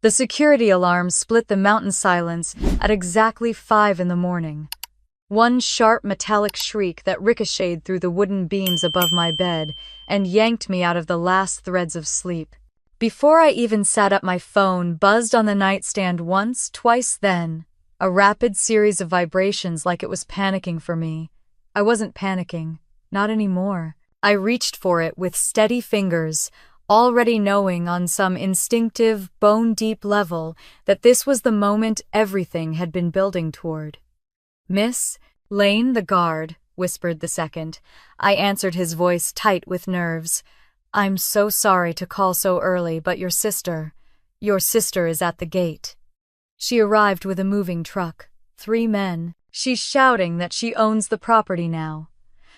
The security alarm split the mountain silence at exactly 5 in the morning. One sharp metallic shriek that ricocheted through the wooden beams above my bed and yanked me out of the last threads of sleep. Before I even sat up, my phone buzzed on the nightstand once, twice, then a rapid series of vibrations like it was panicking for me. I wasn't panicking, not anymore. I reached for it with steady fingers, already knowing on some instinctive, bone-deep level that this was the moment everything had been building toward. "Miss Lane, the guard," whispered the second. I answered, his voice tight with nerves. "I'm so sorry to call so early, but your sister is at the gate. She arrived with a moving truck. 3 men. She's shouting that she owns the property now."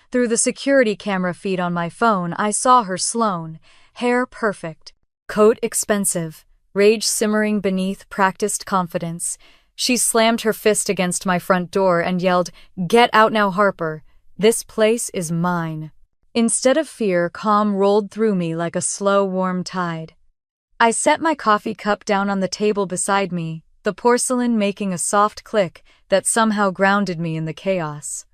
Through the security camera feed on my phone, I saw her, Sloane, hair perfect, coat expensive, rage simmering beneath practiced confidence. She slammed her fist against my front door and yelled, "Get out now, Harper. This place is mine." Instead of fear, calm rolled through me like a slow, warm tide. I set my coffee cup down on the table beside me, the porcelain making a soft click that somehow grounded me in the chaos.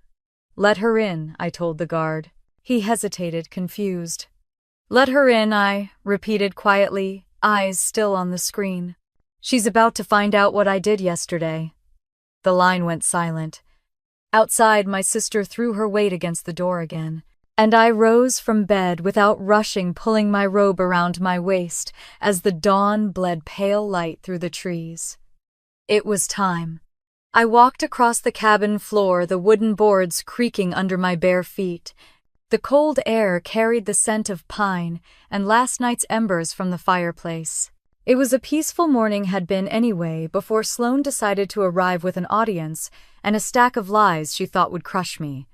"Let her in," I told the guard. He hesitated, confused. "Let her in," I repeated quietly, eyes still on the screen. "She's about to find out what I did yesterday." The line went silent. Outside, my sister threw her weight against the door again, and I rose from bed without rushing, pulling my robe around my waist as the dawn bled pale light through the trees. It was time. I walked across the cabin floor, the wooden boards creaking under my bare feet. The cold air carried the scent of pine and last night's embers from the fireplace. It was a peaceful morning, had been anyway, before Sloane decided to arrive with an audience and a stack of lies she thought would crush me.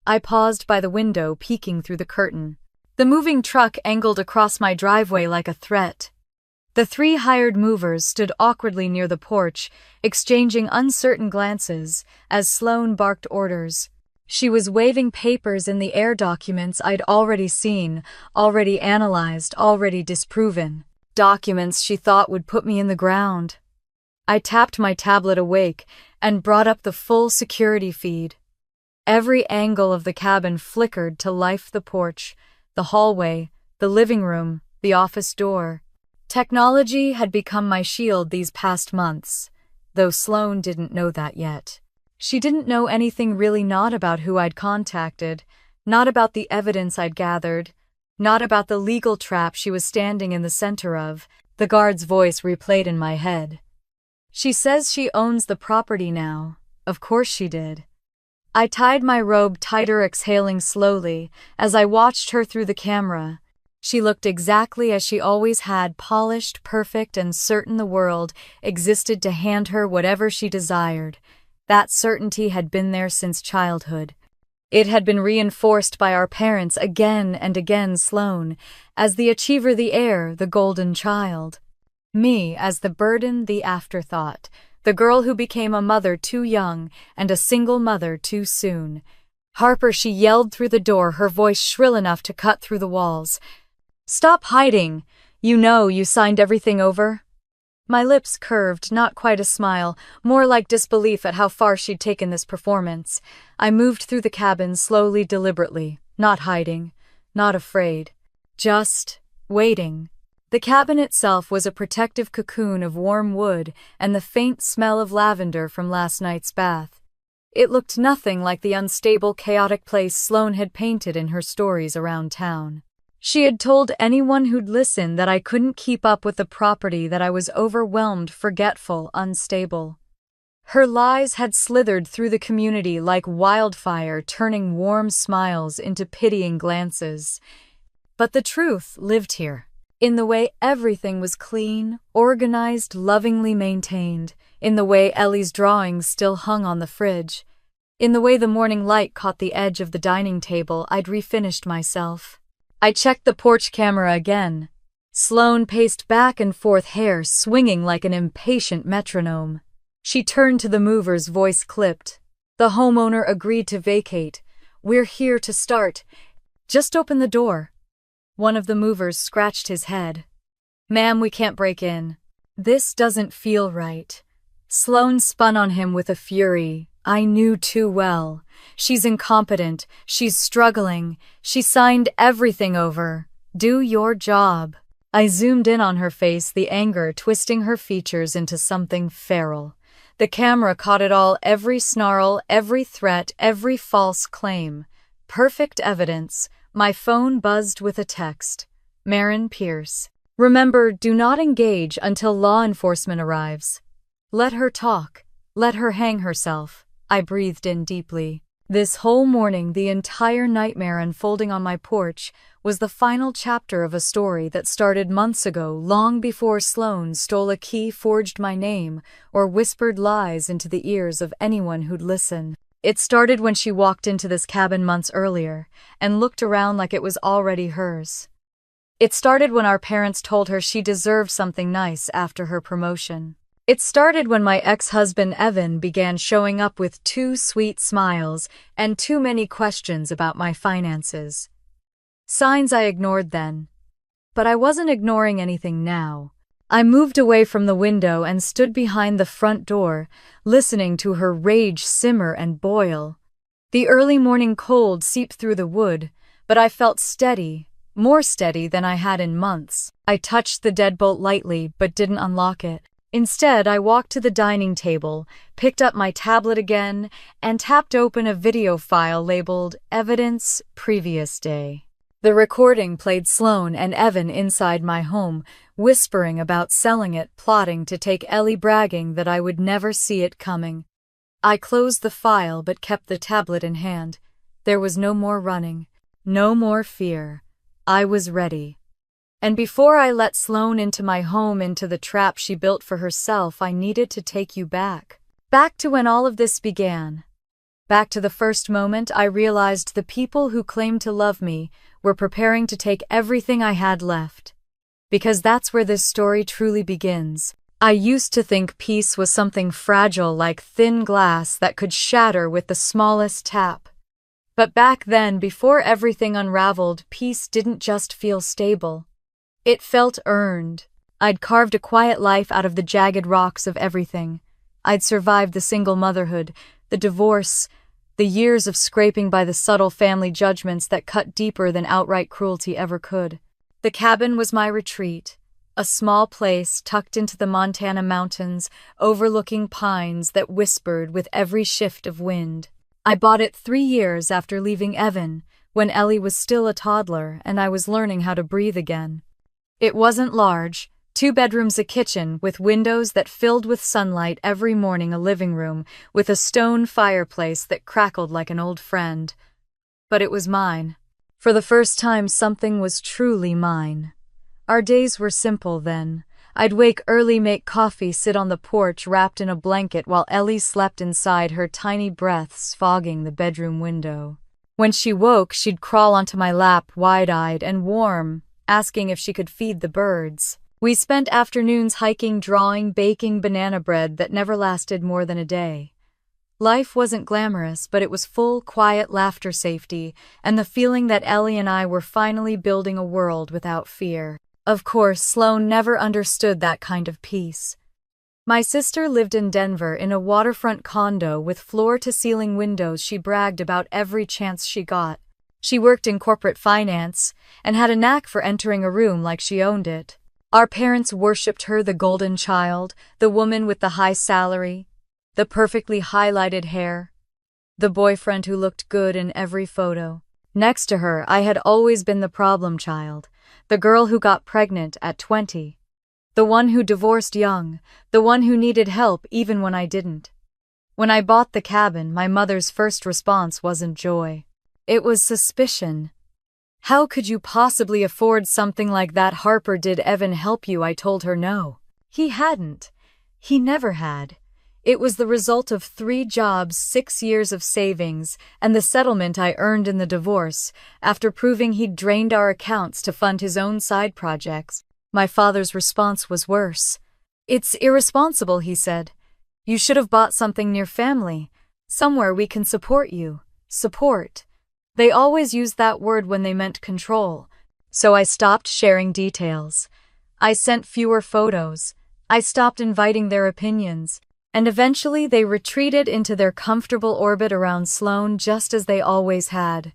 I paused by the window, peeking through the curtain. The moving truck angled across my driveway like a threat. The 3 hired movers stood awkwardly near the porch, exchanging uncertain glances as Sloane barked orders. She was waving papers in the air, documents I'd already seen, already analyzed, already disproven. Documents she thought would put me in the ground. I tapped my tablet awake and brought up the full security feed. Every angle of the cabin flickered to life: the porch, the hallway, the living room, the office door. Technology had become my shield these past months, though Sloane didn't know that yet. She didn't know anything really, not about who I'd contacted, not about the evidence I'd gathered, not about the legal trap she was standing in the center of. The guard's voice replayed in my head. "She says she owns the property now. Of course she did." I tied my robe tighter, exhaling slowly as I watched her through the camera. She looked exactly as she always had, polished, perfect, and certain the world existed to hand her whatever she desired. That certainty had been there since childhood. It had been reinforced by our parents again and again: Sloane as the achiever, the heir, the golden child. Me as the burden, the afterthought, the girl who became a mother too young and a single mother too soon. "Harper," she yelled through the door, her voice shrill enough to cut through the walls. "Stop hiding. You signed everything over?" My lips curved, not quite a smile, more like disbelief at how far she'd taken this performance. I moved through the cabin slowly, deliberately, not hiding, not afraid, just waiting. The cabin itself was a protective cocoon of warm wood and the faint smell of lavender from last night's bath. It looked nothing like the unstable, chaotic place Sloane had painted in her stories around town. She had told anyone who'd listen that I couldn't keep up with the property, that I was overwhelmed, forgetful, unstable. Her lies had slithered through the community like wildfire, turning warm smiles into pitying glances. But the truth lived here, in the way everything was clean, organized, lovingly maintained, in the way Ellie's drawings still hung on the fridge, in the way the morning light caught the edge of the dining table I'd refinished myself. I checked the porch camera again. Sloane paced back and forth, hair swinging like an impatient metronome. She turned to the movers, voice clipped. "The homeowner agreed to vacate. We're here to start. Just open the door." One of the movers scratched his head. "Ma'am, we can't break in." This doesn't feel right. Sloane spun on him with a fury I knew too well. She's incompetent. She's struggling. She signed everything over. Do your job. I zoomed in on her face, the anger twisting her features into something feral. The camera caught it all, every snarl, every threat, every false claim. Perfect evidence. My phone buzzed with a text. Marin Pierce. Remember, do not engage until law enforcement arrives. Let her talk. Let her hang herself. I breathed in deeply. This whole morning, the entire nightmare unfolding on my porch, was the final chapter of a story that started months ago, long before Sloane stole a key, forged my name, or whispered lies into the ears of anyone who'd listen. It started when she walked into this cabin months earlier and looked around like it was already hers. It started when our parents told her she deserved something nice after her promotion. It started when my ex-husband Evan began showing up with 2 sweet smiles and too many questions about my finances. Signs I ignored then. But I wasn't ignoring anything now. I moved away from the window and stood behind the front door, listening to her rage simmer and boil. The early morning cold seeped through the wood, but I felt steady, more steady than I had in months. I touched the deadbolt lightly but didn't unlock it. Instead, I walked to the dining table, picked up my tablet again, and tapped open a video file labeled Evidence Previous Day. The recording played Sloane and Evan inside my home, whispering about selling it, plotting to take Ellie, bragging that I would never see it coming. I closed the file but kept the tablet in hand. There was no more running, no more fear. I was ready. And before I let Sloane into my home, into the trap she built for herself, I needed to take you back. Back to when all of this began. Back to the first moment I realized the people who claimed to love me were preparing to take everything I had left. Because that's where this story truly begins. I used to think peace was something fragile, like thin glass that could shatter with the smallest tap. But back then, before everything unraveled, peace didn't just feel stable. It felt earned. I'd carved a quiet life out of the jagged rocks of everything. I'd survived the single motherhood, the divorce, the years of scraping by the subtle family judgments that cut deeper than outright cruelty ever could. The cabin was my retreat, a small place tucked into the Montana mountains, overlooking pines that whispered with every shift of wind. I bought it 3 years after leaving Evan, when Ellie was still a toddler and I was learning how to breathe again. It wasn't large, 2 bedrooms, a kitchen with windows that filled with sunlight every morning, a living room with a stone fireplace that crackled like an old friend. But it was mine. For the first time, something was truly mine. Our days were simple then. I'd wake early, make coffee, sit on the porch wrapped in a blanket while Ellie slept inside, her tiny breaths fogging the bedroom window. When she woke, she'd crawl onto my lap, wide-eyed and warm, asking if she could feed the birds. We spent afternoons hiking, drawing, baking banana bread that never lasted more than a day. Life wasn't glamorous, but it was full, quiet laughter, safety, and the feeling that Ellie and I were finally building a world without fear. Of course, Sloane never understood that kind of peace. My sister lived in Denver in a waterfront condo with floor-to-ceiling windows she bragged about every chance she got. She worked in corporate finance and had a knack for entering a room like she owned it. Our parents worshipped her, the golden child, the woman with the high salary, the perfectly highlighted hair, the boyfriend who looked good in every photo. Next to her, I had always been the problem child, the girl who got pregnant at 20, the one who divorced young, the one who needed help even when I didn't. When I bought the cabin, my mother's first response wasn't joy. It was suspicion. How could you possibly afford something like that? Harper, did Evan help you? I told her no. He hadn't. He never had. It was the result of 3 jobs, 6 years of savings, and the settlement I earned in the divorce, after proving he'd drained our accounts to fund his own side projects. My father's response was worse. It's irresponsible, he said. You should have bought something near family, somewhere we can support you. Support. They always used that word when they meant control. So I stopped sharing details. I sent fewer photos, I stopped inviting their opinions, and eventually they retreated into their comfortable orbit around Sloane just as they always had.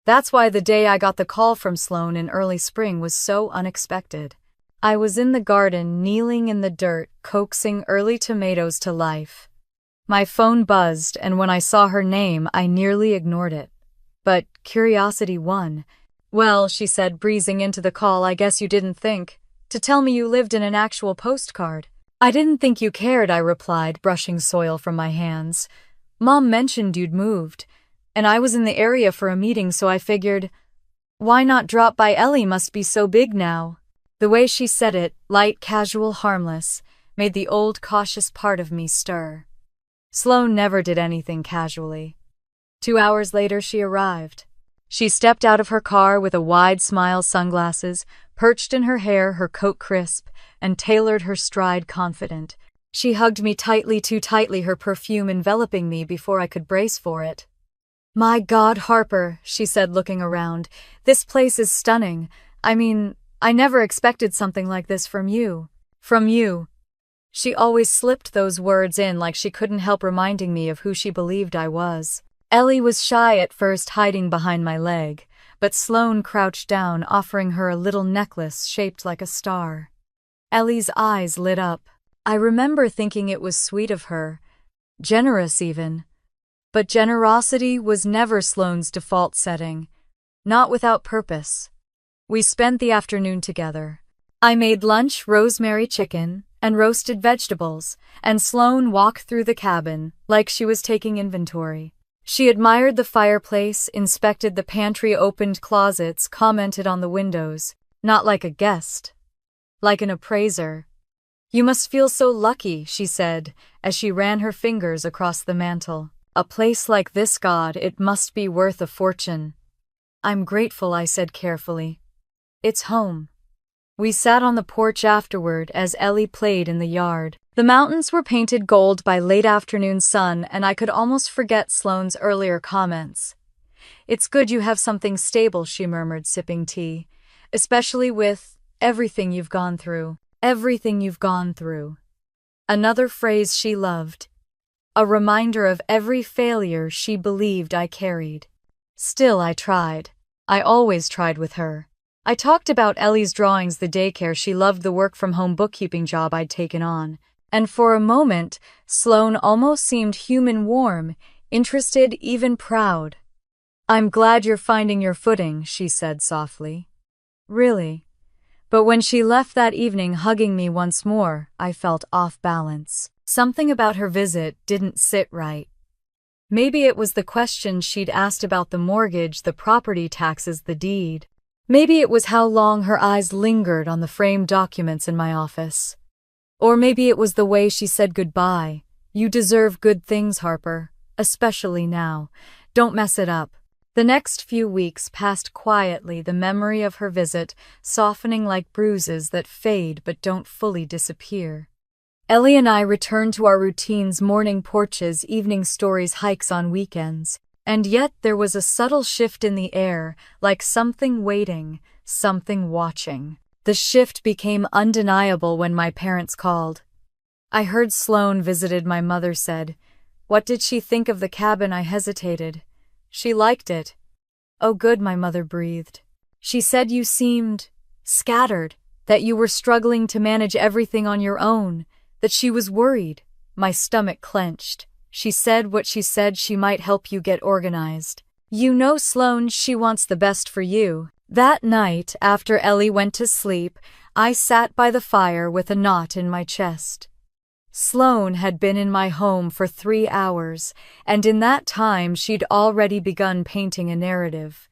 That's why the day I got the call from Sloane in early spring was so unexpected. I was in the garden, kneeling in the dirt, coaxing early tomatoes to life. My phone buzzed, and when I saw her name, I nearly ignored it. But curiosity won. "Well," she said, breezing into the call, "I guess you didn't think to tell me you lived in an actual postcard." "I didn't think you cared," I replied, brushing soil from my hands. "Mom mentioned you'd moved, and I was in the area for a meeting, so I figured, why not drop by? Ellie must be so big now." The way she said it, light, casual, harmless, made the old cautious part of me stir. Sloane never did anything casually. 2 hours later she arrived. She stepped out of her car with a wide smile, sunglasses, perched in her hair, her coat crisp, and tailored her stride confident. She hugged me tightly, too tightly, her perfume enveloping me before I could brace for it. "My God, Harper," she said, looking around. "This place is stunning. I never expected something like this from you." "From you." She always slipped those words in like she couldn't help reminding me of who she believed I was. Ellie was shy at first, hiding behind my leg, but Sloane crouched down, offering her a little necklace shaped like a star. Ellie's eyes lit up. I remember thinking it was sweet of her, generous even. But generosity was never Sloane's default setting, not without purpose. We spent the afternoon together. I made lunch, rosemary chicken, and roasted vegetables, and Sloane walked through the cabin like she was taking inventory. She admired the fireplace, inspected the pantry, opened closets, commented on the windows, not like a guest, like an appraiser. "You must feel so lucky," she said, as she ran her fingers across the mantel. "A place like this, God, it must be worth a fortune." "I'm grateful," I said carefully. "It's home." We sat on the porch afterward as Ellie played in the yard. The mountains were painted gold by late afternoon sun, and I could almost forget Sloane's earlier comments. "It's good you have something stable," she murmured, sipping tea. "Especially with everything you've gone through." Everything you've gone through. Another phrase she loved. A reminder of every failure she believed I carried. Still, I tried. I always tried with her. I talked about Ellie's drawings, the daycare she loved, the work-from-home bookkeeping job I'd taken on. And for a moment, Sloane almost seemed human, warm, interested, even proud. "I'm glad you're finding your footing," she said softly. "Really?" But when she left that evening, hugging me once more, I felt off balance. Something about her visit didn't sit right. Maybe it was the questions she'd asked about the mortgage, the property taxes, the deed. Maybe it was how long her eyes lingered on the framed documents in my office. Or maybe it was the way she said goodbye. "You deserve good things, Harper, especially now. Don't mess it up." The next few weeks passed quietly, the memory of her visit softening like bruises that fade but don't fully disappear. Ellie and I returned to our routines: morning porches, evening stories, hikes on weekends. And yet there was a subtle shift in the air, like something waiting, something watching. The shift became undeniable when my parents called. I heard Sloane visited, my mother said. What did she think of the cabin? I hesitated. She liked it. Oh good, my mother breathed. She said you seemed scattered, that you were struggling to manage everything on your own, that she was worried. My stomach clenched. She said what she said, she might help you get organized. You know, Sloane, she wants the best for you. That night, after Ellie went to sleep, I sat by the fire with a knot in my chest. Sloane had been in my home for 3 hours, and in that time she'd already begun painting a narrative.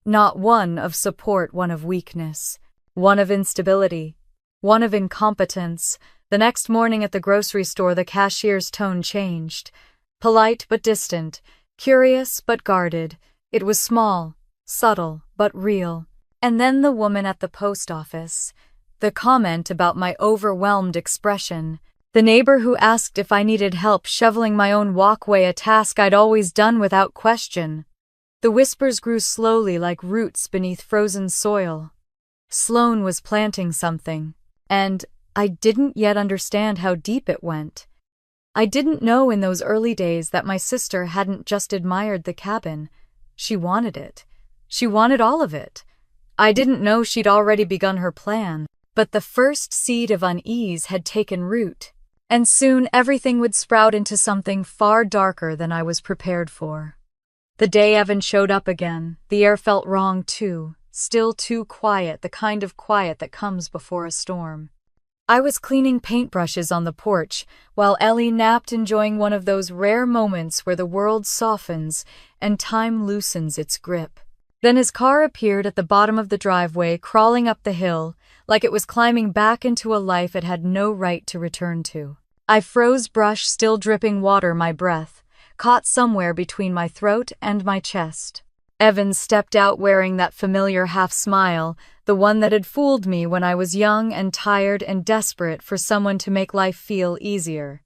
Not one of support, one of weakness, one of instability, one of incompetence. The next morning at the grocery store, the cashier's tone changed. Polite but distant, curious but guarded. It was small, subtle but real. And then the woman at the post office. The comment about my overwhelmed expression. The neighbor who asked if I needed help shoveling my own walkway, a task I'd always done without question. The whispers grew slowly like roots beneath frozen soil. Sloane was planting something, and I didn't yet understand how deep it went. I didn't know in those early days that my sister hadn't just admired the cabin. She wanted it. She wanted all of it. I didn't know she'd already begun her plan, but the first seed of unease had taken root, and soon everything would sprout into something far darker than I was prepared for. The day Evan showed up again, the air felt wrong too, still too quiet, the kind of quiet that comes before a storm. I was cleaning paintbrushes on the porch, while Ellie napped, enjoying one of those rare moments where the world softens and time loosens its grip. Then his car appeared at the bottom of the driveway, crawling up the hill, like it was climbing back into a life it had no right to return to. I froze, brush still dripping water, my breath caught somewhere between my throat and my chest. Evan stepped out wearing that familiar half-smile, the one that had fooled me when I was young and tired and desperate for someone to make life feel easier.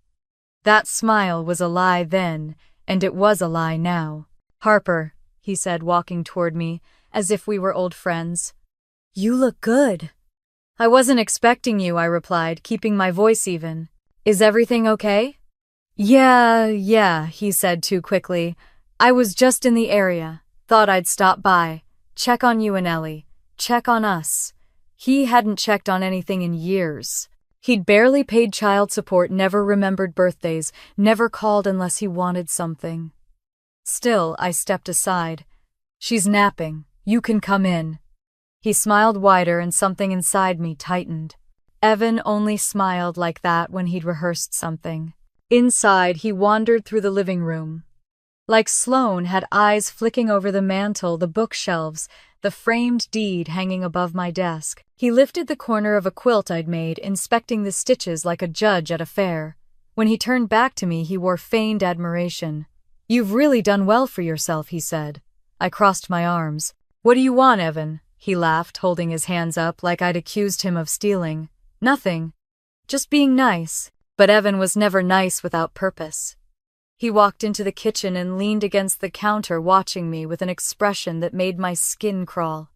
That smile was a lie then, and it was a lie now. "Harper," he said, walking toward me, as if we were old friends. "You look good." "I wasn't expecting you," I replied, keeping my voice even. "Is everything okay?" Yeah, he said too quickly. "I was just in the area. Thought I'd stop by. Check on you and Ellie. Check on us." He hadn't checked on anything in years. He'd barely paid child support, never remembered birthdays, never called unless he wanted something. Still, I stepped aside. "She's napping. You can come in." He smiled wider and something inside me tightened. Evan only smiled like that when he'd rehearsed something. Inside, he wandered through the living room. Like Sloane, had eyes flicking over the mantel, the bookshelves, the framed deed hanging above my desk. He lifted the corner of a quilt I'd made, inspecting the stitches like a judge at a fair. When he turned back to me, he wore feigned admiration. "You've really done well for yourself," he said. I crossed my arms. "What do you want, Evan?" He laughed, holding his hands up like I'd accused him of stealing. "Nothing. Just being nice." But Evan was never nice without purpose. He walked into the kitchen and leaned against the counter, watching me with an expression that made my skin crawl.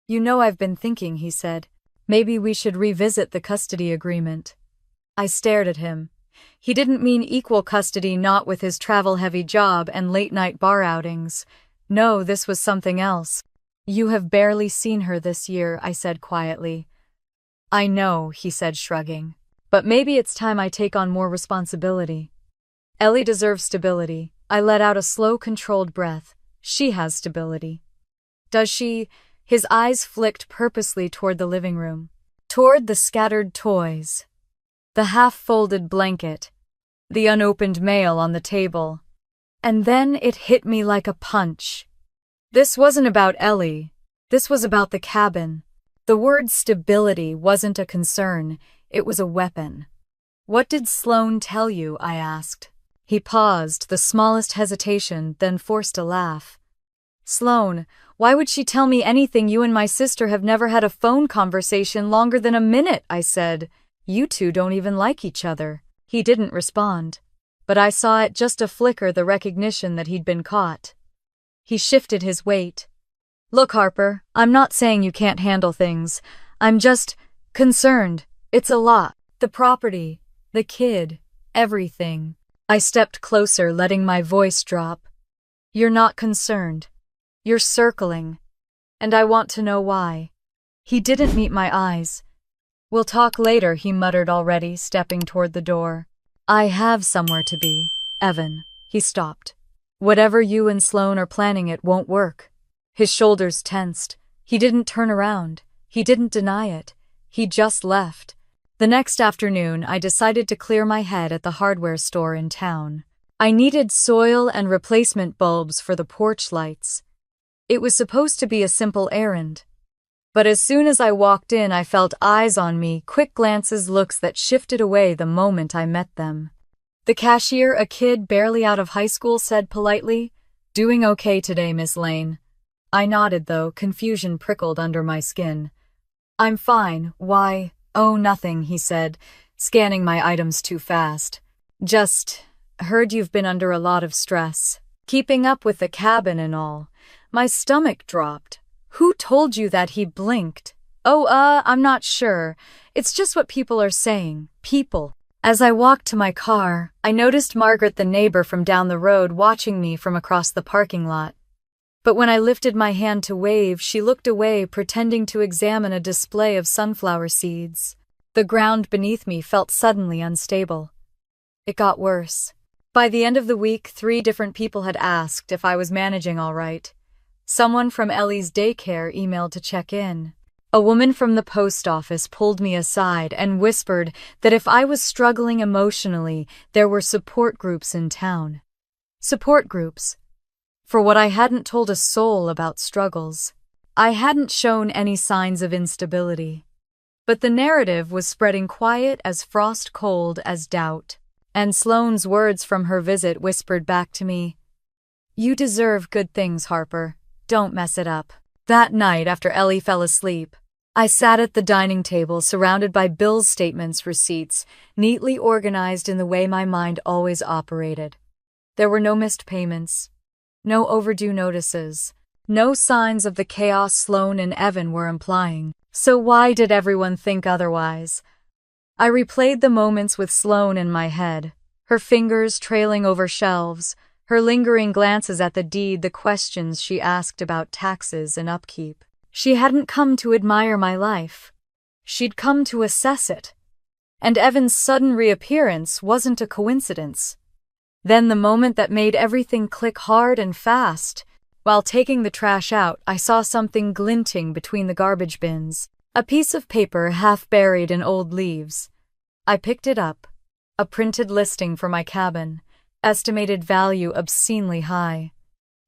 "You know, I've been thinking," he said. "Maybe we should revisit the custody agreement." I stared at him. He didn't mean equal custody, not with his travel-heavy job and late-night bar outings. No, this was something else. "You have barely seen her this year," I said quietly. "I know," he said, shrugging. "But maybe it's time I take on more responsibility. Ellie deserves stability." I let out a slow, controlled breath. "She has stability." "Does she?" His eyes flicked purposely toward the living room, toward the scattered toys, the half-folded blanket, the unopened mail on the table. And then it hit me like a punch. This wasn't about Ellie. This was about the cabin. The word stability wasn't a concern. It was a weapon. "What did Sloane tell you?" I asked. He paused, the smallest hesitation, then forced a laugh. "Sloane, why would she tell me anything? You and my sister have never had a phone conversation longer than a minute," I said. "You two don't even like each other." He didn't respond. But I saw it, just a flicker, the recognition that he'd been caught. He shifted his weight. "Look, Harper, I'm not saying you can't handle things. I'm just concerned. It's a lot. The property, the kid, everything." I stepped closer, letting my voice drop. "You're not concerned. You're circling. And I want to know why." He didn't meet my eyes. "We'll talk later," he muttered, already stepping toward the door. "I have somewhere to be, Evan." He stopped. "Whatever you and Sloane are planning, it won't work." His shoulders tensed. He didn't turn around. He didn't deny it. He just left. The next afternoon, I decided to clear my head at the hardware store in town. I needed soil and replacement bulbs for the porch lights. It was supposed to be a simple errand. But as soon as I walked in, I felt eyes on me, quick glances, looks that shifted away the moment I met them. The cashier, a kid barely out of high school, said politely, "Doing okay today, Miss Lane?" I nodded, though confusion prickled under my skin. "I'm fine. Why?" "Oh, nothing," he said, scanning my items too fast. "Just heard you've been under a lot of stress. Keeping up with the cabin and all." My stomach dropped. "Who told you that?" He blinked. I'm not sure. It's just what people are saying. People. As I walked to my car, I noticed Margaret, the neighbor from down the road, watching me from across the parking lot. But when I lifted my hand to wave, she looked away, pretending to examine a display of sunflower seeds. The ground beneath me felt suddenly unstable. It got worse. By the end of the week, 3 different people had asked if I was managing all right. Someone from Ellie's daycare emailed to check in. A woman from the post office pulled me aside and whispered that if I was struggling emotionally, there were support groups in town. Support groups. For what I hadn't told a soul about struggles. I hadn't shown any signs of instability. But the narrative was spreading quiet as frost, cold as doubt. And Sloane's words from her visit whispered back to me, "You deserve good things, Harper. Don't mess it up." That night, after Ellie fell asleep, I sat at the dining table surrounded by bills, statements, receipts, neatly organized in the way my mind always operated. There were no missed payments, no overdue notices, no signs of the chaos Sloane and Evan were implying. So why did everyone think otherwise? I replayed the moments with Sloane in my head, her fingers trailing over shelves, her lingering glances at the deed, the questions she asked about taxes and upkeep. She hadn't come to admire my life. She'd come to assess it. And Evan's sudden reappearance wasn't a coincidence. Then the moment that made everything click hard and fast. While taking the trash out, I saw something glinting between the garbage bins. A piece of paper half buried in old leaves. I picked it up. A printed listing for my cabin. Estimated value obscenely high.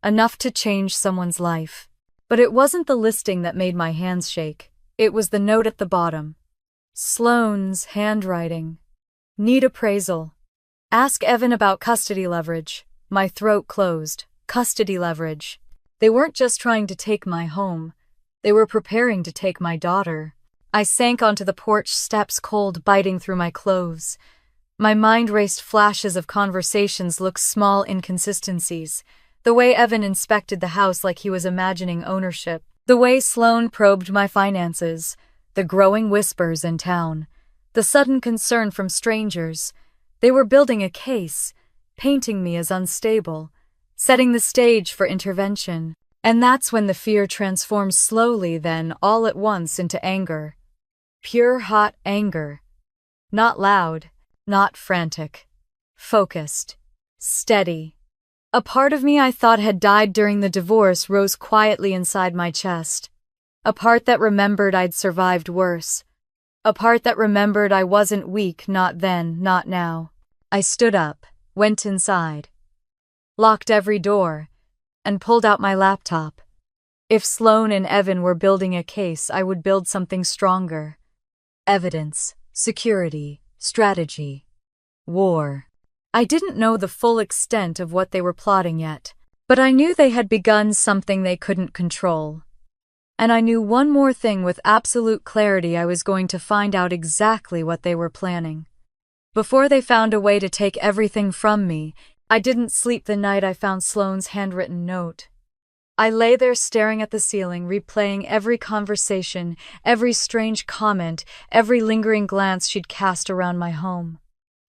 Enough to change someone's life. But it wasn't the listing that made my hands shake. It was the note at the bottom. Sloane's handwriting. Need appraisal. Ask Evan about custody leverage. My throat closed. Custody leverage. They weren't just trying to take my home. They were preparing to take my daughter. I sank onto the porch steps, cold biting through my clothes. My mind raced. Flashes of conversations looked small inconsistencies. The way Evan inspected the house like he was imagining ownership. The way Sloane probed my finances. The growing whispers in town. The sudden concern from strangers. They were building a case, painting me as unstable, setting the stage for intervention. And that's when the fear transformed slowly, then all at once, into anger. Pure hot anger. Not loud, not frantic. Focused. Steady. A part of me I thought had died during the divorce rose quietly inside my chest. A part that remembered I'd survived worse. A part that remembered I wasn't weak, not then, not now. I stood up, went inside, locked every door, and pulled out my laptop. If Sloane and Evan were building a case, I would build something stronger. Evidence, security, strategy, war. I didn't know the full extent of what they were plotting yet, but I knew they had begun something they couldn't control. And I knew one more thing with absolute clarity: I was going to find out exactly what they were planning. Before they found a way to take everything from me, I didn't sleep the night I found Sloane's handwritten note. I lay there staring at the ceiling, replaying every conversation, every strange comment, every lingering glance she'd cast around my home.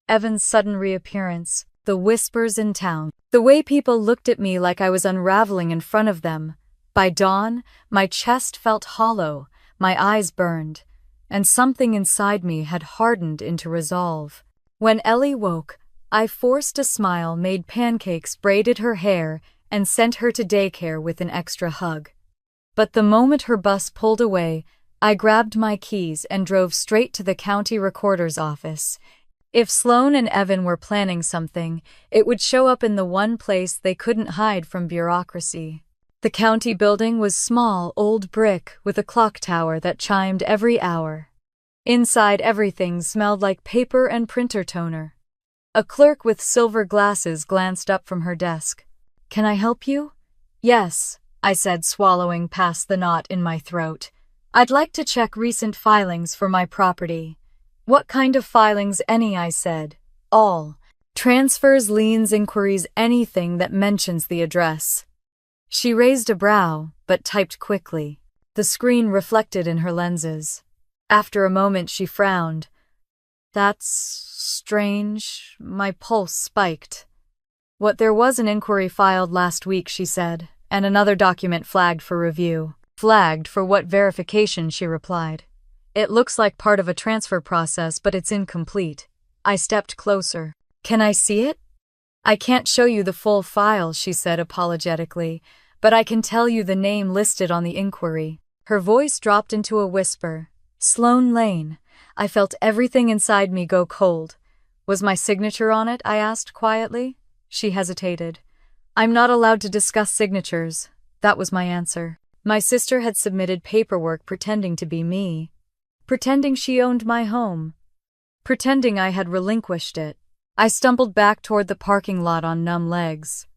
Evan's sudden reappearance, the whispers in town, the way people looked at me like I was unraveling in front of them. By dawn, my chest felt hollow, my eyes burned, and something inside me had hardened into resolve. When Ellie woke, I forced a smile, made pancakes, braided her hair, and sent her to daycare with an extra hug. But the moment her bus pulled away, I grabbed my keys and drove straight to the county recorder's office. If Sloane and Evan were planning something, it would show up in the one place they couldn't hide from bureaucracy. The county building was small, old brick, with a clock tower that chimed every hour. Inside, everything smelled like paper and printer toner. A clerk with silver glasses glanced up from her desk. "Can I help you?" "Yes," I said, swallowing past the knot in my throat. "I'd like to check recent filings for my property." "What kind of filings?" "Any," I said. "All. Transfers, liens, inquiries, anything that mentions the address." She raised a brow, but typed quickly. The screen reflected in her lenses. After a moment, she frowned. That's strange. My pulse spiked. There was an inquiry filed last week, she said, and another document flagged for review. Flagged for what verification, she replied. It looks like part of a transfer process, but it's incomplete. I stepped closer. Can I see it? I can't show you the full file, she said apologetically, but I can tell you the name listed on the inquiry. Her voice dropped into a whisper. Sloan Lane. I felt everything inside me go cold. Was my signature on it? I asked quietly. She hesitated. I'm not allowed to discuss signatures. That was my answer. My sister had submitted paperwork pretending to be me. Pretending she owned my home. Pretending I had relinquished it. I stumbled back toward the parking lot on numb legs.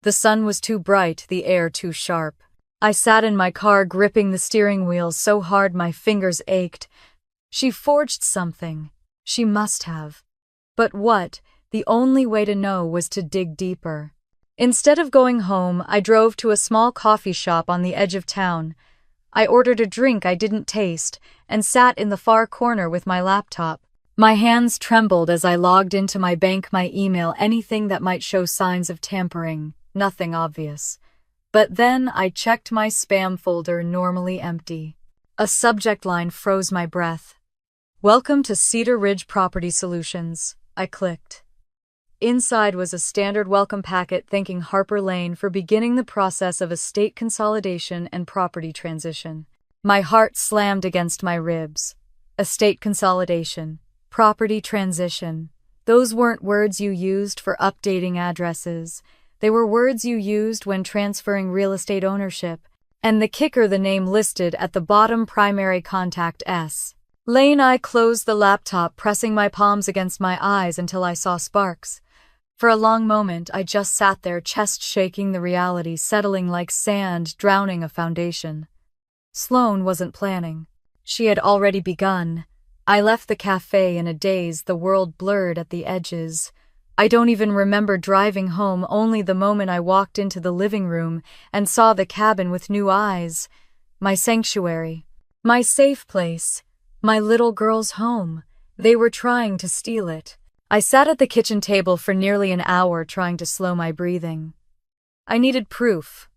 The sun was too bright, the air too sharp. I sat in my car gripping the steering wheel so hard my fingers ached. She forged something. She must have. But what? The only way to know was to dig deeper. Instead of going home, I drove to a small coffee shop on the edge of town. I ordered a drink I didn't taste and sat in the far corner with my laptop. My hands trembled as I logged into my bank, my email, anything that might show signs of tampering. Nothing obvious. But then I checked my spam folder, normally empty. A subject line froze my breath. Welcome to Cedar Ridge Property Solutions. I clicked. Inside was a standard welcome packet thanking Harper Lane for beginning the process of estate consolidation and property transition. My heart slammed against my ribs. Estate consolidation, property transition. Those weren't words you used for updating addresses. They were words you used when transferring real estate ownership. And the kicker, the name listed at the bottom, primary contact S. Lane. I closed the laptop, pressing my palms against my eyes until I saw sparks. For a long moment, I just sat there, chest shaking, the reality settling like sand, drowning a foundation. Sloan wasn't planning. She had already begun. I left the cafe in a daze, the world blurred at the edges. I don't even remember driving home, only the moment I walked into the living room and saw the cabin with new eyes. My sanctuary. My safe place. My little girl's home. They were trying to steal it. I sat at the kitchen table for nearly an hour trying to slow my breathing. I needed proof.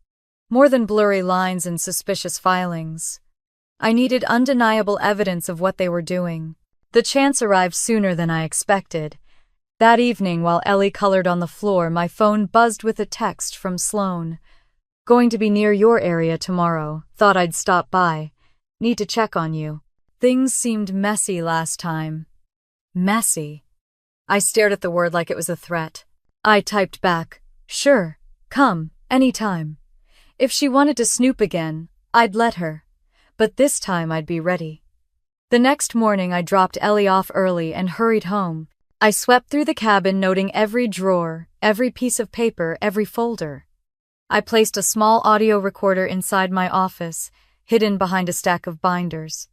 More than blurry lines and suspicious filings. I needed undeniable evidence of what they were doing. The chance arrived sooner than I expected. That evening, while Ellie colored on the floor, my phone buzzed with a text from Sloan. Going to be near your area tomorrow. Thought I'd stop by. Need to check on you. Things seemed messy last time. Messy. I stared at the word like it was a threat. I typed back, sure, come, anytime. If she wanted to snoop again, I'd let her. But this time I'd be ready. The next morning I dropped Ellie off early and hurried home. I swept through the cabin, noting every drawer, every piece of paper, every folder. I placed a small audio recorder inside my office, hidden behind a stack of binders.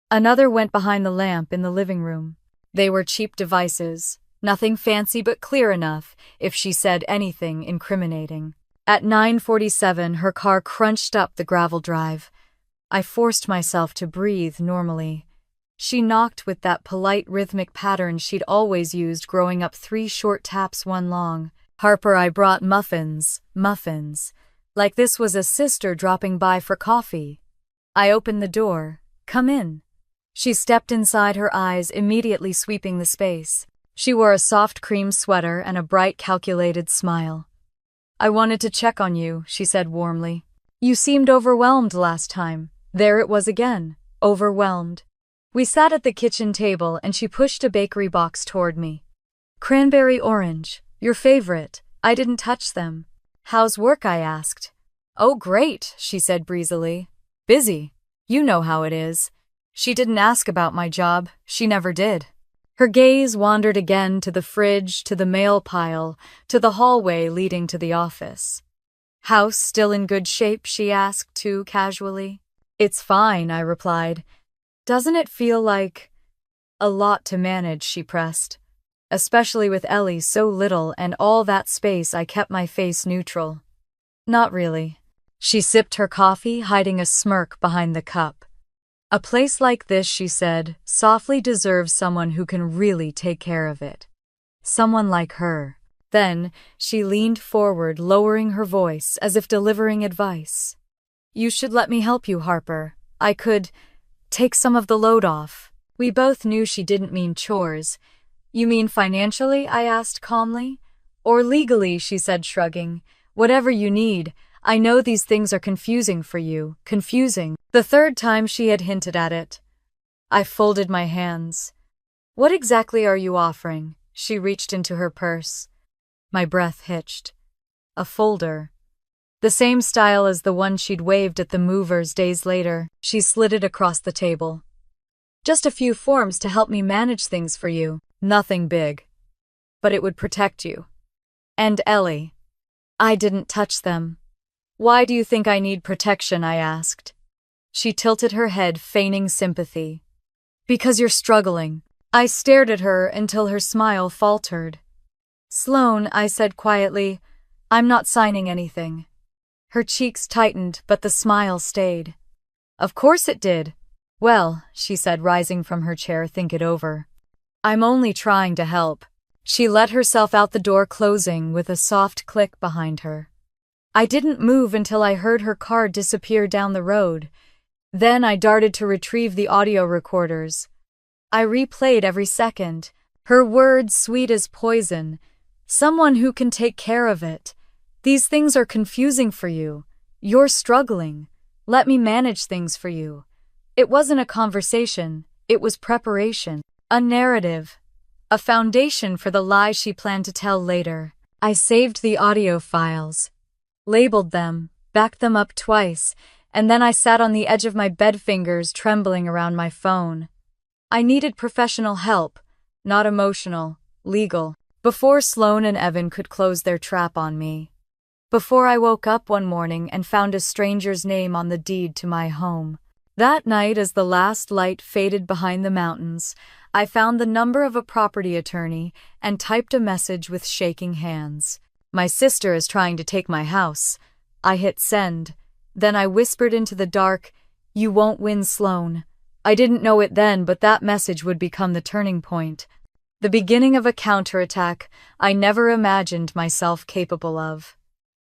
Another went behind the lamp in the living room. They were cheap devices, nothing fancy but clear enough if she said anything incriminating. At 9:47, her car crunched up the gravel drive. I forced myself to breathe normally. She knocked with that polite rhythmic pattern she'd always used growing up, 3 short taps, 1 long. Harper, I brought muffins. Like this was a sister dropping by for coffee. I opened the door. Come in. She stepped inside, her eyes immediately sweeping the space. She wore a soft cream sweater and a bright, calculated smile. I wanted to check on you, she said warmly. You seemed overwhelmed last time. There it was again, overwhelmed. We sat at the kitchen table and she pushed a bakery box toward me. Cranberry orange, your favorite. I didn't touch them. How's work? I asked. Oh, great, she said breezily. Busy. You know how it is. She didn't ask about my job. She never did. Her gaze wandered again to the fridge, to the mail pile, to the hallway leading to the office. House still in good shape? She asked too casually. It's fine, I replied. Doesn't it feel like a lot to manage? She pressed. Especially with Ellie so little and all that space. I kept my face neutral. Not really. She sipped her coffee, hiding a smirk behind the cup. A place like this, she said, softly deserves someone who can really take care of it. Someone like her. Then, she leaned forward, lowering her voice as if delivering advice. You should let me help you, Harper. I could take some of the load off. We both knew she didn't mean chores. You mean financially? I asked calmly. Or legally, she said, shrugging. Whatever you need. I know these things are confusing for you. Confusing. The third time she had hinted at it. I folded my hands. What exactly are you offering? She reached into her purse. My breath hitched. A folder. The same style as the one she'd waved at the movers days later. She slid it across the table. Just a few forms to help me manage things for you. Nothing big. But it would protect you. And Ellie. I didn't touch them. Why do you think I need protection? I asked. She tilted her head, feigning sympathy. Because you're struggling. I stared at her until her smile faltered. Sloane, I said quietly, I'm not signing anything. Her cheeks tightened, but the smile stayed. Of course it did. Well, she said, rising from her chair, think it over. I'm only trying to help. She let herself out the door, closing with a soft click behind her. I didn't move until I heard her car disappear down the road. Then I darted to retrieve the audio recorders. I replayed every second, her words sweet as poison. Someone who can take care of it. These things are confusing for you. You're struggling. Let me manage things for you. It wasn't a conversation, it was preparation. A narrative. A foundation for the lie she planned to tell later. I saved the audio files. Labeled them, backed them up twice, and then I sat on the edge of my bed, fingers trembling around my phone. I needed professional help, not emotional, legal, before Sloane and Evan could close their trap on me. Before I woke up one morning and found a stranger's name on the deed to my home. That night, as the last light faded behind the mountains, I found the number of a property attorney and typed a message with shaking hands. My sister is trying to take my house. I hit send. Then I whispered into the dark, you won't win, Sloane. I didn't know it then, but that message would become the turning point. The beginning of a counterattack I never imagined myself capable of.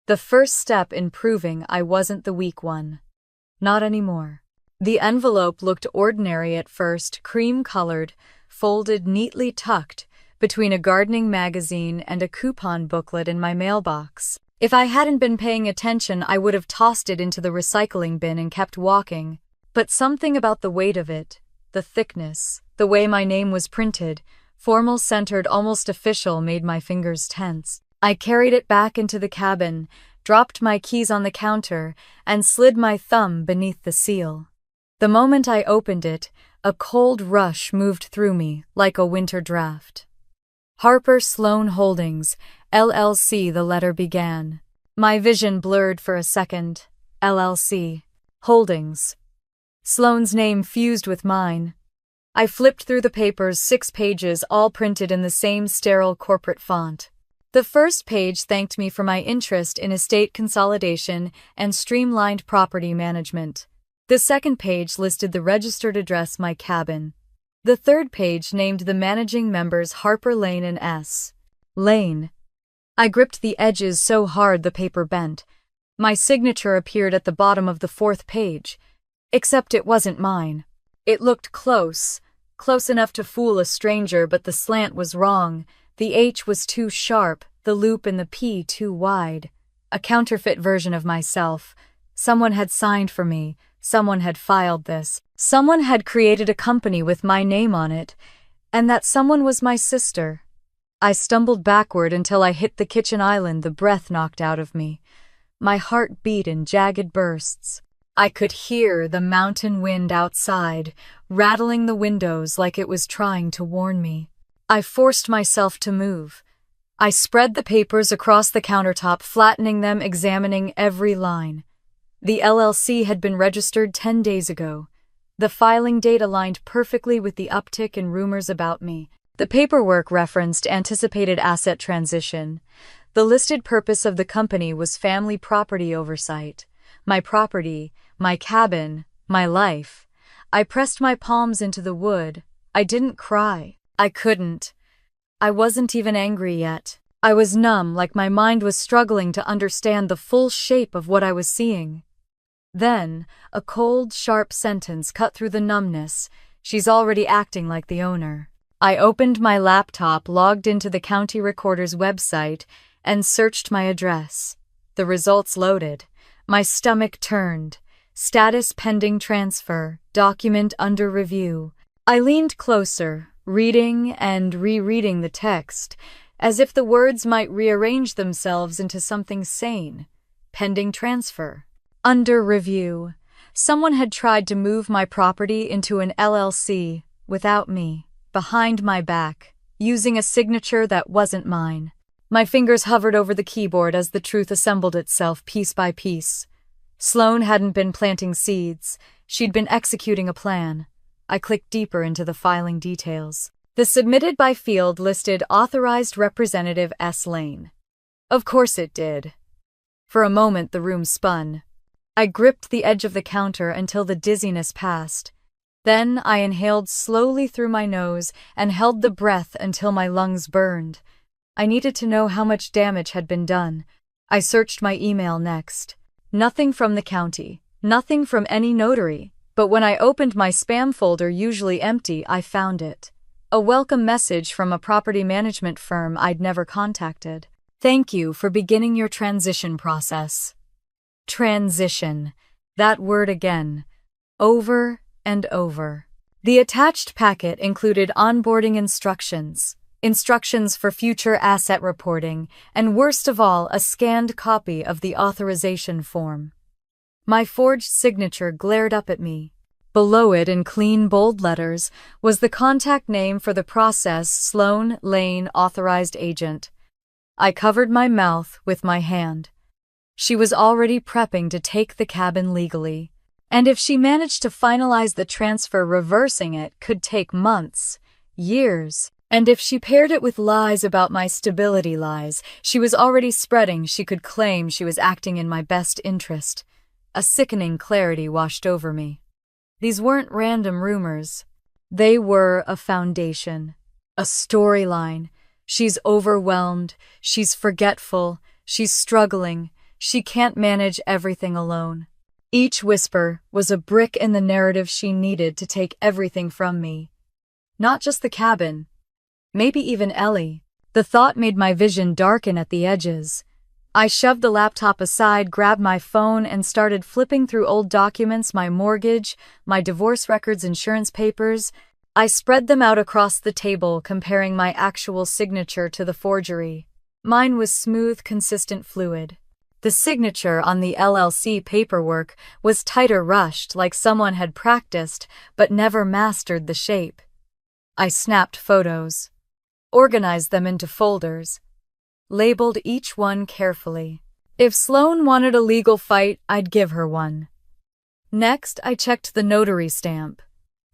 The first step in proving I wasn't the weak one. Not anymore. The envelope looked ordinary at first, cream-colored, folded, neatly tucked between a gardening magazine and a coupon booklet in my mailbox. If I hadn't been paying attention, I would have tossed it into the recycling bin and kept walking. But something about the weight of it, the thickness, the way my name was printed, formal, centered, almost official, made my fingers tense. I carried it back into the cabin, dropped my keys on the counter, and slid my thumb beneath the seal. The moment I opened it, a cold rush moved through me, like a winter draft. Harper Sloane Holdings, LLC, the letter began. My vision blurred for a second. LLC. Holdings. Sloane's name fused with mine. I flipped through the papers, 6 pages, all printed in the same sterile corporate font. The first page thanked me for my interest in estate consolidation and streamlined property management. The second page listed the registered address, my cabin. The third page named the managing members, Harper Lane and S. Lane. I gripped the edges so hard the paper bent. My signature appeared at the bottom of the 4th page. Except it wasn't mine. It looked close enough to fool a stranger, but the slant was wrong. The H was too sharp, the loop in the P too wide. A counterfeit version of myself. Someone had signed for me. Someone had filed this. Someone had created a company with my name on it. And that someone was my sister. I stumbled backward until I hit the kitchen island, the breath knocked out of me. My heart beat in jagged bursts. I could hear the mountain wind outside, rattling the windows like it was trying to warn me. I forced myself to move. I spread the papers across the countertop, flattening them, examining every line. The LLC had been registered 10 days ago. The filing date aligned perfectly with the uptick in rumors about me. The paperwork referenced anticipated asset transition. The listed purpose of the company was family property oversight. my property, my cabin, my life. I pressed my palms into the wood. I didn't cry. I couldn't. I wasn't even angry yet. I was numb, like my mind was struggling to understand the full shape of what I was seeing. Then, a cold, sharp sentence cut through the numbness. She's already acting like the owner. I opened my laptop, logged into the county recorder's website, and searched my address. The results loaded. My stomach turned. Status pending transfer. Document under review. I leaned closer, reading and rereading the text, as if the words might rearrange themselves into something sane. Pending transfer. Under review. Someone had tried to move my property into an LLC without me, behind my back, using a signature that wasn't mine. My fingers hovered over the keyboard as the truth assembled itself piece by piece. Sloane hadn't been planting seeds. She'd been executing a plan. I clicked deeper into the filing details. The submitted by field listed Authorized Representative S. Lane. Of course it did. For a moment the room spun. I gripped the edge of the counter until the dizziness passed. Then I inhaled slowly through my nose and held the breath until my lungs burned. I needed to know how much damage had been done. I searched my email next. Nothing from the county. Nothing from any notary. But when I opened my spam folder, usually empty, I found it. A welcome message from a property management firm I'd never contacted. Thank you for beginning your transition process. Transition. That word again. Over and over. The attached packet included onboarding instructions, instructions for future asset reporting, and worst of all, a scanned copy of the authorization form. My forged signature glared up at me. Below it, in clean, bold letters, was the contact name for the process: Sloane Lane, authorized agent. I covered my mouth with my hand. She was already prepping to take the cabin legally. And if she managed to finalize the transfer, reversing it could take months, years. And if she paired it with lies about my stability, lies she was already spreading, she could claim she was acting in my best interest. A sickening clarity washed over me. These weren't random rumors. They were a foundation, a storyline. She's overwhelmed, she's forgetful, she's struggling, she can't manage everything alone. Each whisper was a brick in the narrative she needed to take everything from me. Not just the cabin. Maybe even Ellie. The thought made my vision darken at the edges. I shoved the laptop aside, grabbed my phone, and started flipping through old documents, my mortgage, my divorce records, insurance papers. I spread them out across the table, comparing my actual signature to the forgery. Mine was smooth, consistent, fluid. The signature on the LLC paperwork was tighter, rushed, like someone had practiced but never mastered the shape. I snapped photos, organized them into folders, labeled each one carefully. If Sloane wanted a legal fight, I'd give her one. Next, I checked the notary stamp.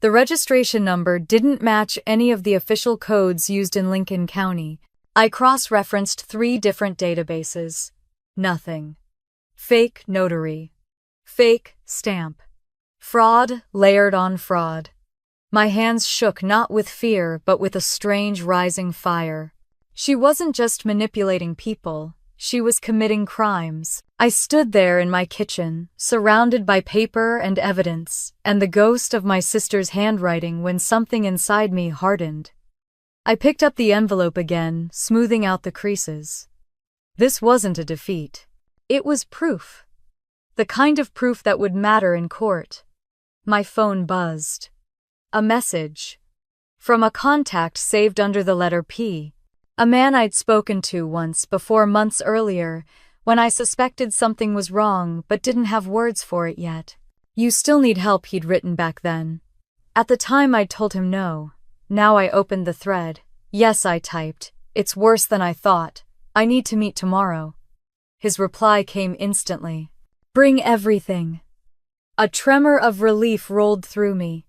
The registration number didn't match any of the official codes used in Lincoln County. I cross-referenced 3 different databases. Nothing. Fake notary. Fake stamp. Fraud layered on fraud. My hands shook, not with fear, but with a strange rising fire. She wasn't just manipulating people. She was committing crimes. I stood there in my kitchen, surrounded by paper and evidence, and the ghost of my sister's handwriting, when something inside me hardened. I picked up the envelope again, smoothing out the creases. This wasn't a defeat. It was proof. The kind of proof that would matter in court. My phone buzzed. A message. From a contact saved under the letter P. A man I'd spoken to once before, months earlier, when I suspected something was wrong but didn't have words for it yet. You still need help, he'd written back then. At the time I'd told him no. Now I opened the thread. Yes, I typed. It's worse than I thought. I need to meet tomorrow. His reply came instantly. Bring everything. A tremor of relief rolled through me.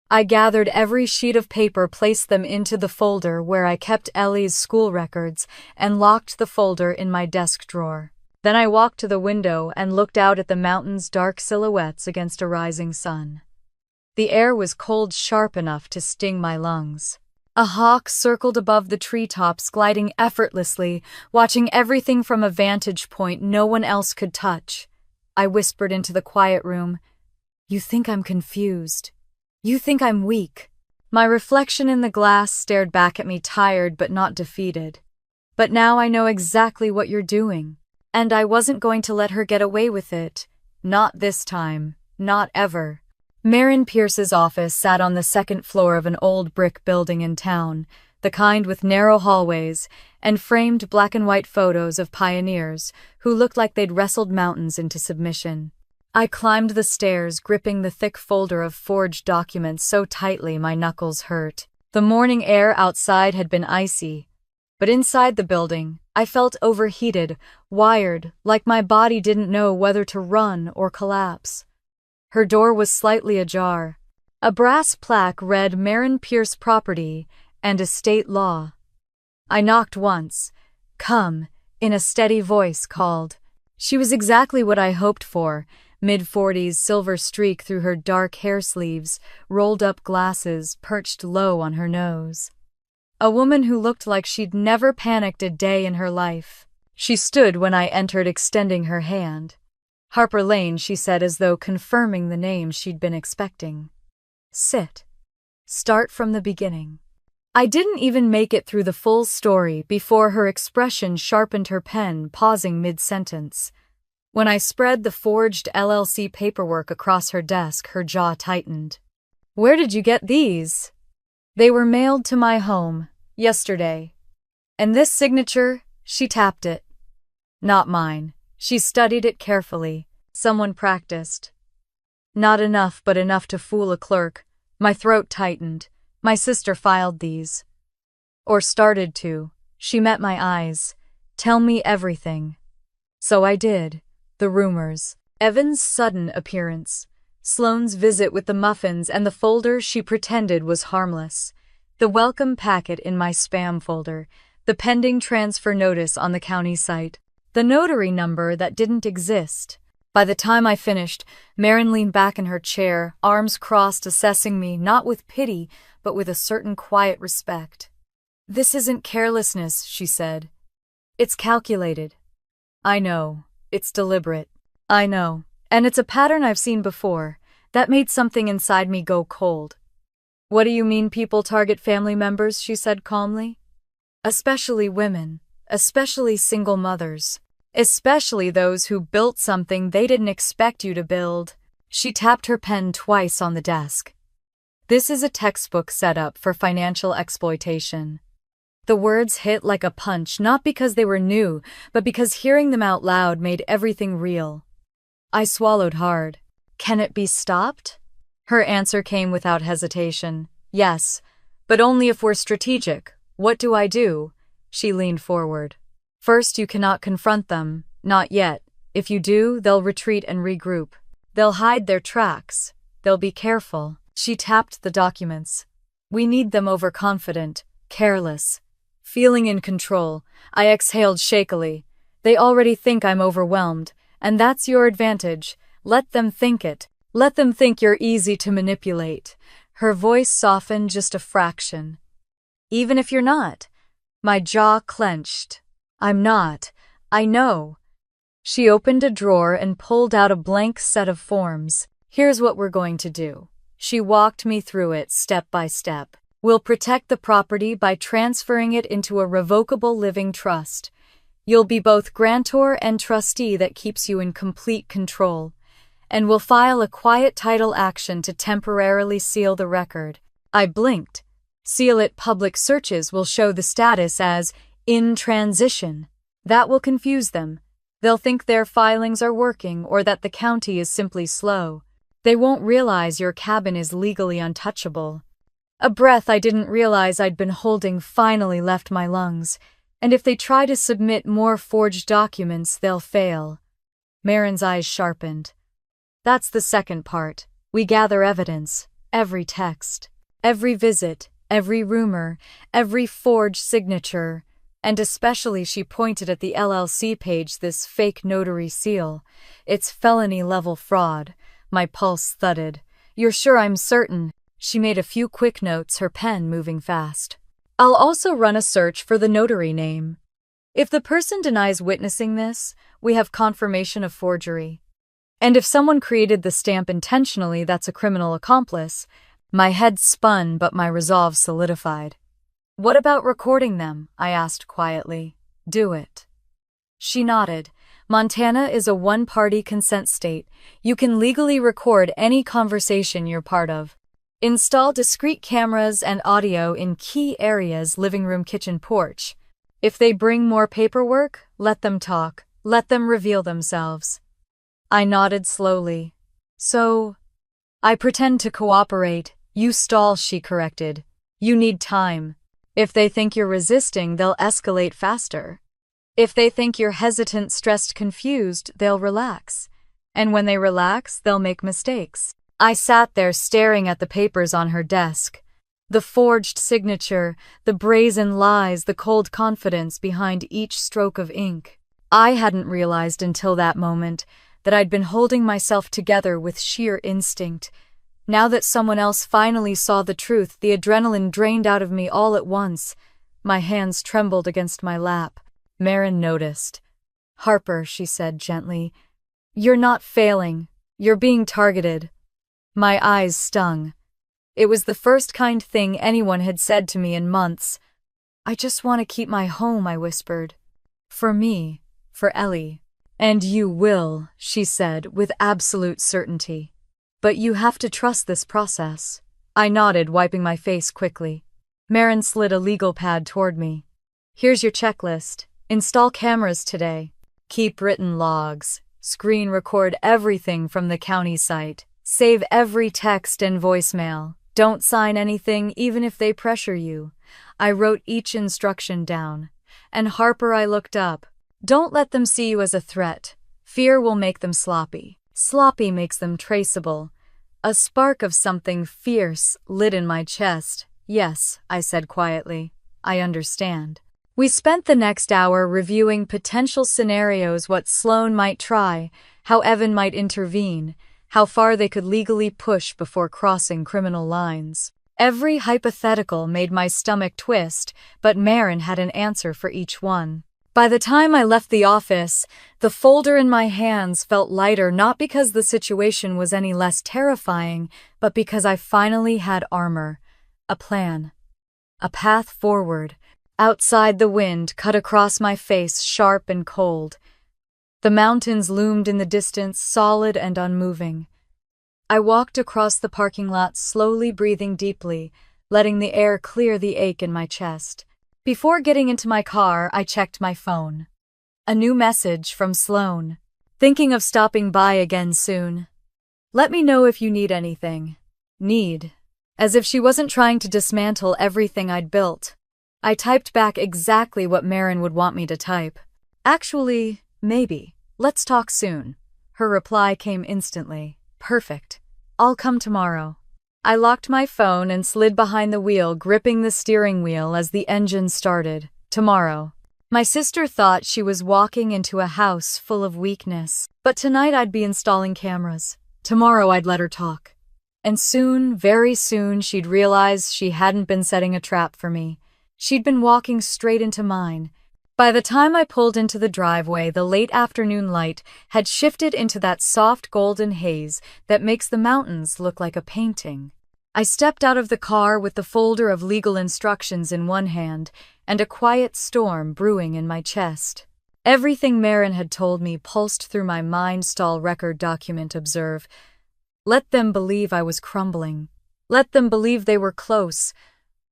I gathered every sheet of paper, placed them into the folder where I kept Ellie's school records, and locked the folder in my desk drawer. Then I walked to the window and looked out at the mountains' dark silhouettes against a rising sun. The air was cold, sharp enough to sting my lungs. A hawk circled above the treetops, gliding effortlessly, watching everything from a vantage point no one else could touch. I whispered into the quiet room, "You think I'm confused. You think I'm weak." My reflection in the glass stared back at me, tired but not defeated. "But now I know exactly what you're doing. And I wasn't going to let her get away with it. Not this time. Not ever." Marin Pierce's office sat on the second floor of an old brick building in town, the kind with narrow hallways and framed black and white photos of pioneers who looked like they'd wrestled mountains into submission. I climbed the stairs, gripping the thick folder of forged documents so tightly my knuckles hurt. The morning air outside had been icy, but inside the building, I felt overheated, wired, like my body didn't know whether to run or collapse. Her door was slightly ajar. A brass plaque read Marin Pierce Property and Estate Law. I knocked once. "Come," in a steady voice called. She was exactly what I hoped for, mid-40s, silver streak through her dark hair sleeves, rolled-up glasses perched low on her nose. A woman who looked like she'd never panicked a day in her life. She stood when I entered, extending her hand. "Harper Lane," she said, as though confirming the name she'd been expecting. "Sit. Start from the beginning." I didn't even make it through the full story before her expression sharpened, her pen pausing mid-sentence. When I spread the forged LLC paperwork across her desk, her jaw tightened. "Where did you get these?" "They were mailed to my home, yesterday. And this signature," she tapped it. "Not mine." She studied it carefully. "Someone practiced." "Not enough, but enough to fool a clerk." My throat tightened. "My sister filed these." "Or started to." She met my eyes. "Tell me everything." So I did. The rumors. Evan's sudden appearance. Sloane's visit with the muffins and the folder she pretended was harmless. The welcome packet in my spam folder. The pending transfer notice on the county site. The notary number that didn't exist. By the time I finished, Marin leaned back in her chair, arms crossed, assessing me, not with pity, but with a certain quiet respect. "This isn't carelessness," she said. "It's calculated. I know. It's deliberate. I know. And it's a pattern I've seen before. That made something inside me go cold." "What do you mean people target family members?" she said calmly. "Especially women. Especially single mothers. Especially those who built something they didn't expect you to build." She tapped her pen twice on the desk. "This is a textbook setup for financial exploitation." The words hit like a punch, not because they were new, but because hearing them out loud made everything real. I swallowed hard. "Can it be stopped?" Her answer came without hesitation. "Yes, but only if we're strategic." "What do I do?" She leaned forward. "First, you cannot confront them. Not yet. If you do, they'll retreat and regroup. They'll hide their tracks. They'll be careful." She tapped the documents. "We need them overconfident, careless, feeling in control." I exhaled shakily. "They already think I'm overwhelmed, and that's your advantage. Let them think it. Let them think you're easy to manipulate." Her voice softened just a fraction. "Even if you're not." My jaw clenched. "I'm not. I know." She opened a drawer and pulled out a blank set of forms. "Here's what we're going to do." She walked me through it step by step. "We'll protect the property by transferring it into a revocable living trust. You'll be both grantor and trustee. That keeps you in complete control. And we'll file a quiet title action to temporarily seal the record." I blinked. "Seal it." "Public searches will show the status as in transition. That will confuse them. They'll think their filings are working or that the county is simply slow. They won't realize your cabin is legally untouchable." A breath I didn't realize I'd been holding finally left my lungs. "And if they try to submit more forged documents, they'll fail." Marin's eyes sharpened. "That's the second part. We gather evidence. Every text. Every visit. Every rumor. Every forged signature. And especially she pointed at the LLC page, this fake notary seal. It's felony-level fraud. My pulse thudded. You're sure? I'm certain. She made a few quick notes, her pen moving fast. I'll also run a search for the notary name. If the person denies witnessing this, we have confirmation of forgery. And if someone created the stamp intentionally, that's a criminal accomplice. My head spun, but my resolve solidified. What about recording them? I asked quietly. Do it. She nodded. Montana is a one-party consent state. You can legally record any conversation you're part of. Install discrete cameras and audio in key areas: living room, kitchen, porch. If they bring more paperwork, let them talk. Let them reveal themselves. I nodded slowly. So, I pretend to cooperate. You stall, she corrected. You need time. If they think you're resisting, they'll escalate faster. If they think you're hesitant, stressed, confused, they'll relax. And when they relax, they'll make mistakes. I sat there staring at the papers on her desk. The forged signature, the brazen lies, the cold confidence behind each stroke of ink. I hadn't realized until that moment that I'd been holding myself together with sheer instinct. Now that someone else finally saw the truth, the adrenaline drained out of me all at once. My hands trembled against my lap. Marin noticed. Harper, she said gently, you're not failing. You're being targeted. My eyes stung. It was the first kind thing anyone had said to me in months. I just want to keep my home, I whispered. For me, for Ellie. And you will, she said with absolute certainty. But you have to trust this process. I nodded, wiping my face quickly. Marin slid a legal pad toward me. Here's your checklist. Install cameras today. Keep written logs. Screen record everything from the county site. Save every text and voicemail. Don't sign anything, even if they pressure you. I wrote each instruction down. And Harper, I looked up. Don't let them see you as a threat. Fear will make them sloppy. Sloppy makes them traceable. A spark of something fierce lit in my chest. Yes, I said quietly. I understand. We spent the next hour reviewing potential scenarios, what Sloan might try, how Evan might intervene, how far they could legally push before crossing criminal lines. Every hypothetical made my stomach twist, but Marin had an answer for each one. By the time I left the office, the folder in my hands felt lighter, not because the situation was any less terrifying, but because I finally had armor, a plan, a path forward. Outside, the wind cut across my face, sharp and cold. The mountains loomed in the distance, solid and unmoving. I walked across the parking lot, slowly breathing deeply, letting the air clear the ache in my chest. Before getting into my car, I checked my phone. A new message from Sloan. Thinking of stopping by again soon. Let me know if you need anything. Need. As if she wasn't trying to dismantle everything I'd built. I typed back exactly what Marin would want me to type. Actually, maybe. Let's talk soon. Her reply came instantly. Perfect. I'll come tomorrow. I locked my phone and slid behind the wheel, gripping the steering wheel as the engine started. Tomorrow. My sister thought she was walking into a house full of weakness. But tonight I'd be installing cameras. Tomorrow I'd let her talk. And soon, very soon, she'd realize she hadn't been setting a trap for me. She'd been walking straight into mine. By the time I pulled into the driveway, the late afternoon light had shifted into that soft golden haze that makes the mountains look like a painting. I stepped out of the car with the folder of legal instructions in one hand and a quiet storm brewing in my chest. Everything Marin had told me pulsed through my mind. Stall record document. Observe. Let them believe I was crumbling. Let them believe they were close.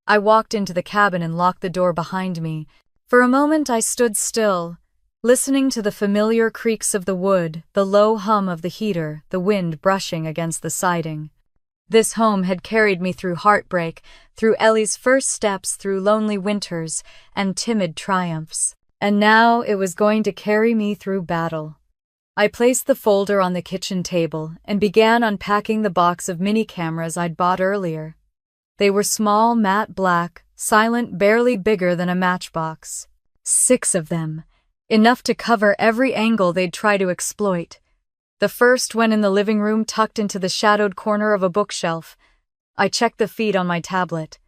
I walked into the cabin and locked the door behind me. For a moment I stood still, listening to the familiar creaks of the wood, the low hum of the heater, the wind brushing against the siding. This home had carried me through heartbreak, through Ellie's first steps, through lonely winters and timid triumphs. And now it was going to carry me through battle. I placed the folder on the kitchen table and began unpacking the box of mini cameras I'd bought earlier. They were small, matte black, silent, barely bigger than a matchbox. 6 of them. Enough to cover every angle they'd try to exploit. The first went in the living room tucked into the shadowed corner of a bookshelf. I checked the feed on my tablet.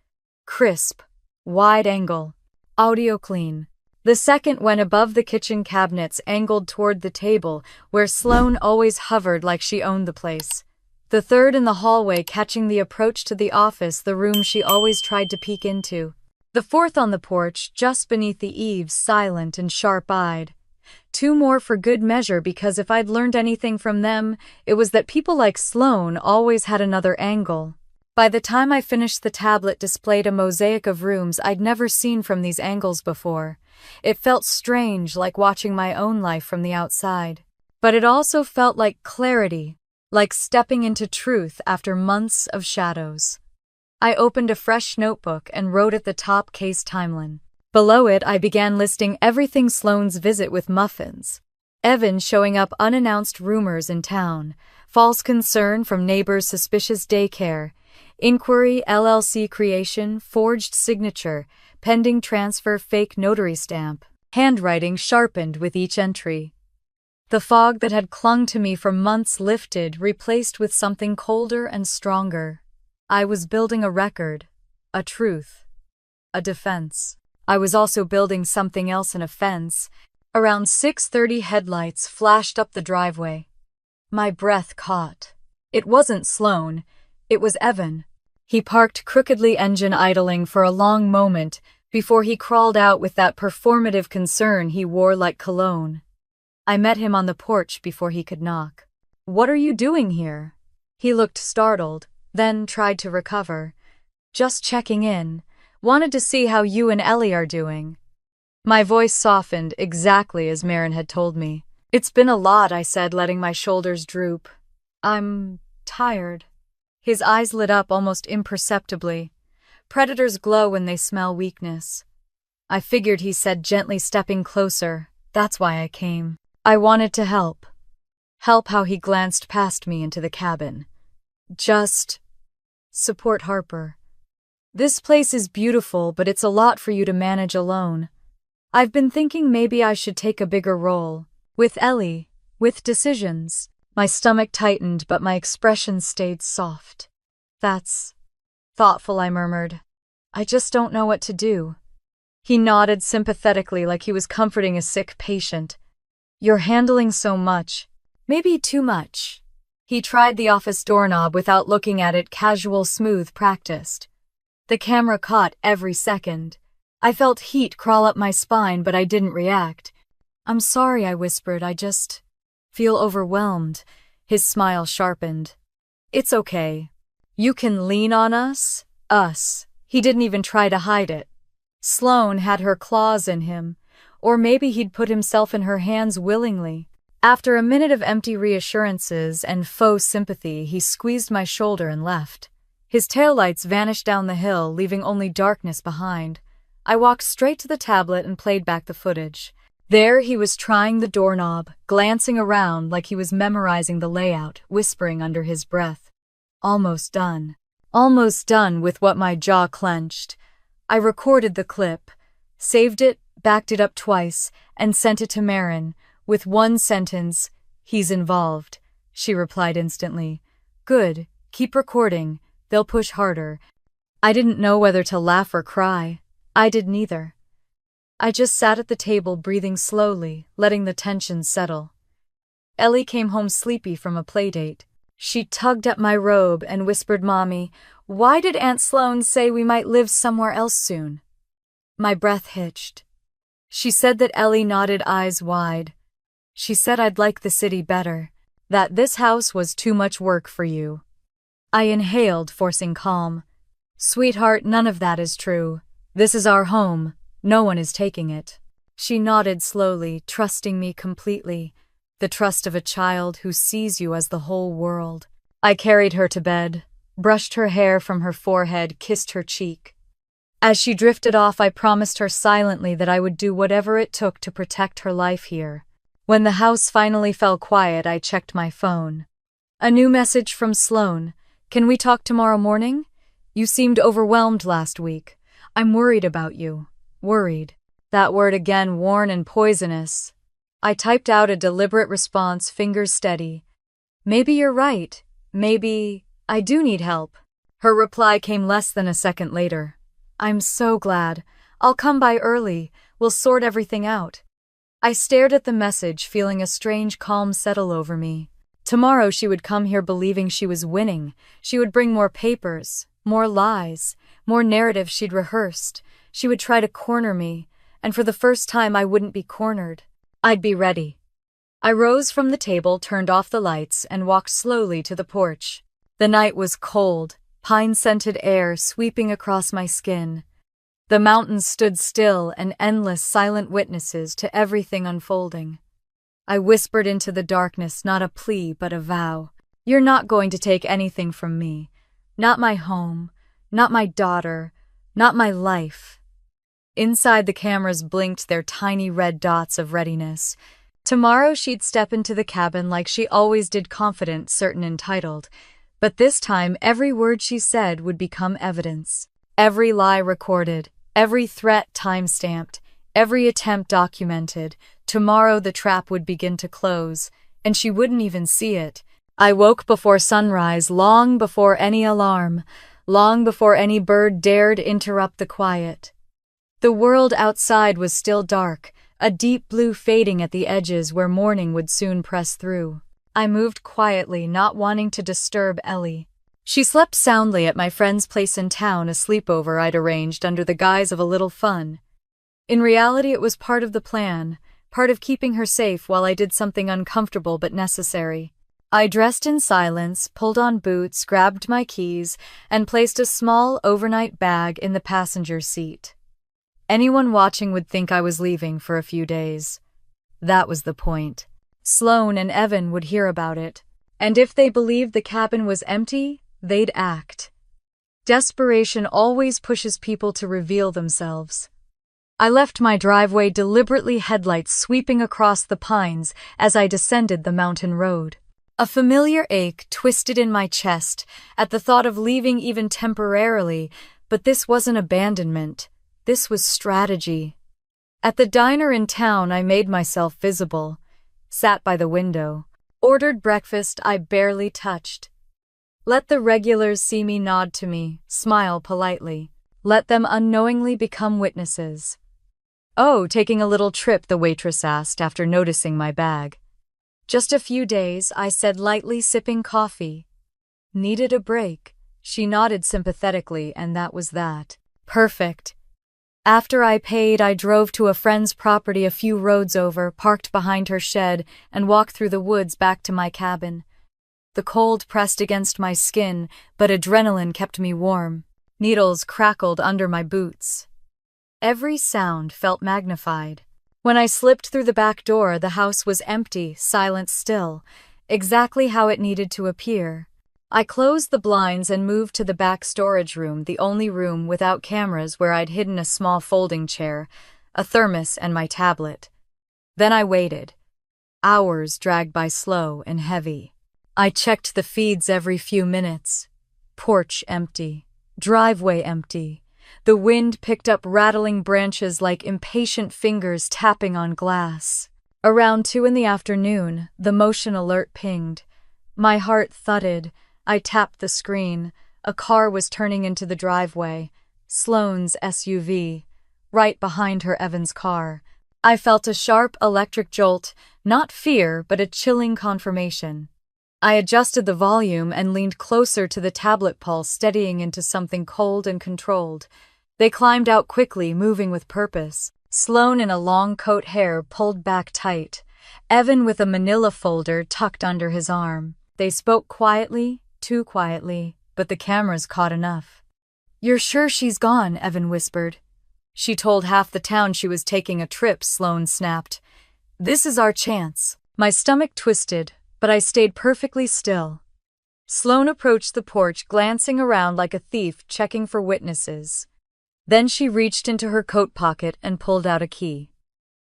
Crisp, wide angle, audio clean. The second went above the kitchen cabinets angled toward the table, where Sloane always hovered like she owned the place. The third in the hallway catching the approach to the office, the room she always tried to peek into. The fourth on the porch, just beneath the eaves, silent and sharp-eyed. 2 more for good measure, because if I'd learned anything from them, it was that people like Sloane always had another angle. By the time I finished, the tablet displayed a mosaic of rooms I'd never seen from these angles before. It felt strange, like watching my own life from the outside. But it also felt like clarity, like stepping into truth after months of shadows. I opened a fresh notebook and wrote at the top case timeline. Below it, I began listing everything: Sloane's visit with muffins, Evan showing up, unannounced rumors in town, false concern from neighbors, suspicious daycare, inquiry, LLC creation, forged signature, pending transfer, fake notary stamp, handwriting sharpened with each entry. The fog that had clung to me for months lifted, replaced with something colder and stronger. I was building a record, a truth, a defense. I was also building something else, an offense. Around 6:30, headlights flashed up the driveway. My breath caught. It wasn't Sloane. It was Evan. He parked crookedly, engine idling for a long moment before he crawled out with that performative concern he wore like cologne. I met him on the porch before he could knock. "What are you doing here?" He looked startled, then tried to recover. "Just checking in. Wanted to see how you and Ellie are doing." My voice softened, exactly as Marin had told me. "It's been a lot," I said, letting my shoulders droop. "I'm tired." His eyes lit up almost imperceptibly. Predators glow when they smell weakness. "I figured," he said, gently stepping closer. "That's why I came. I wanted to help." Help how he glanced past me into the cabin. "Just support Harper. This place is beautiful, but it's a lot for you to manage alone. I've been thinking maybe I should take a bigger role. With Ellie, with decisions." My stomach tightened, but my expression stayed soft. "That's thoughtful," I murmured. "I just don't know what to do." He nodded sympathetically, like he was comforting a sick patient. "You're handling so much. Maybe too much." He tried the office doorknob without looking at it, casual, smooth, practiced. The camera caught every second. I felt heat crawl up my spine, but I didn't react. "I'm sorry," I whispered. "I just feel overwhelmed." His smile sharpened. "It's okay. You can lean on us." Us. He didn't even try to hide it. Sloane had her claws in him, or maybe he'd put himself in her hands willingly. After a minute of empty reassurances and faux sympathy, he squeezed my shoulder and left. His taillights vanished down the hill, leaving only darkness behind. I walked straight to the tablet and played back the footage. There he was, trying the doorknob, glancing around like he was memorizing the layout, whispering under his breath. Almost done. Almost done. With what, my jaw clenched. I recorded the clip, saved it, backed it up twice, and sent it to Marin, with one sentence: "He's involved." She replied instantly. "Good, keep recording. They'll push harder." I didn't know whether to laugh or cry. I did neither. I just sat at the table, breathing slowly, letting the tension settle. Ellie came home sleepy from a playdate. She tugged at my robe and whispered, "Mommy, why did Aunt Sloane say we might live somewhere else soon?" My breath hitched. She said that. Ellie nodded, eyes wide. "She said I'd like the city better, that this house was too much work for you." I inhaled, forcing calm. "Sweetheart, none of that is true. This is our home. No one is taking it." She nodded slowly, trusting me completely, the trust of a child who sees you as the whole world. I carried her to bed, brushed her hair from her forehead, kissed her cheek. As she drifted off, I promised her silently that I would do whatever it took to protect her life here. When the house finally fell quiet, I checked my phone. A new message from Sloane. "Can we talk tomorrow morning? You seemed overwhelmed last week. I'm worried about you." Worried. That word again, worn and poisonous. I typed out a deliberate response, fingers steady. Maybe you're right. Maybe I do need help. Her reply came less than a second later. I'm so glad. I'll come by early. We'll sort everything out. I stared at the message, feeling a strange calm settle over me. Tomorrow she would come here believing she was winning. She would bring more papers, more lies, more narratives she'd rehearsed. She would try to corner me, and for the first time I wouldn't be cornered. I'd be ready. I rose from the table, turned off the lights, and walked slowly to the porch. The night was cold, pine-scented air sweeping across my skin. The mountains stood still and endless silent witnesses to everything unfolding. I whispered into the darkness, not a plea but a vow. You're not going to take anything from me. Not my home, not my daughter, not my life. Inside, the cameras blinked their tiny red dots of readiness. Tomorrow she'd step into the cabin like she always did, confident, certain, entitled. But this time every word she said would become evidence. Every lie recorded, every threat time-stamped, every attempt documented. Tomorrow the trap would begin to close, and she wouldn't even see it. I woke before sunrise, long before any alarm, long before any bird dared interrupt the quiet. The world outside was still dark, a deep blue fading at the edges where morning would soon press through. I moved quietly, not wanting to disturb Ellie. She slept soundly at my friend's place in town, a sleepover I'd arranged under the guise of a little fun. In reality, it was part of the plan, part of keeping her safe while I did something uncomfortable but necessary. I dressed in silence, pulled on boots, grabbed my keys, and placed a small overnight bag in the passenger seat. Anyone watching would think I was leaving for a few days. That was the point. Sloane and Evan would hear about it, and if they believed the cabin was empty, they'd act. Desperation always pushes people to reveal themselves. I left my driveway deliberately, headlights sweeping across the pines as I descended the mountain road. A familiar ache twisted in my chest at the thought of leaving even temporarily, but this wasn't abandonment. This was strategy. At the diner in town, I made myself visible, sat by the window, ordered breakfast I barely touched. Let the regulars see me, nod to me, smile politely. Let them unknowingly become witnesses. Oh, taking a little trip, the waitress asked after noticing my bag. Just a few days, I said lightly, sipping coffee. Needed a break. She nodded sympathetically, and that was that. Perfect. After I paid, I drove to a friend's property a few roads over, parked behind her shed, and walked through the woods back to my cabin. The cold pressed against my skin, but adrenaline kept me warm. Needles crackled under my boots. Every sound felt magnified. When I slipped through the back door, the house was empty, silent still, exactly how it needed to appear. I closed the blinds and moved to the back storage room, the only room without cameras, where I'd hidden a small folding chair, a thermos, and my tablet. Then I waited. Hours dragged by, slow and heavy. I checked the feeds every few minutes. Porch empty. Driveway empty. The wind picked up rattling branches like impatient fingers tapping on glass. Around 2 in the afternoon, the motion alert pinged. My heart thudded. I tapped the screen. A car was turning into the driveway. Sloane's SUV. Right behind her, Evan's car. I felt a sharp electric jolt, not fear, but a chilling confirmation. I adjusted the volume and leaned closer to the tablet, pulse steadying into something cold and controlled. They climbed out quickly, moving with purpose. Sloane in a long coat, hair pulled back tight. Evan with a manila folder tucked under his arm. They spoke quietly, too quietly, but the cameras caught enough. "You're sure she's gone?" Evan whispered. "She told half the town she was taking a trip," Sloane snapped. "This is our chance." My stomach twisted, but I stayed perfectly still. Sloane approached the porch, glancing around like a thief checking for witnesses. Then she reached into her coat pocket and pulled out a key.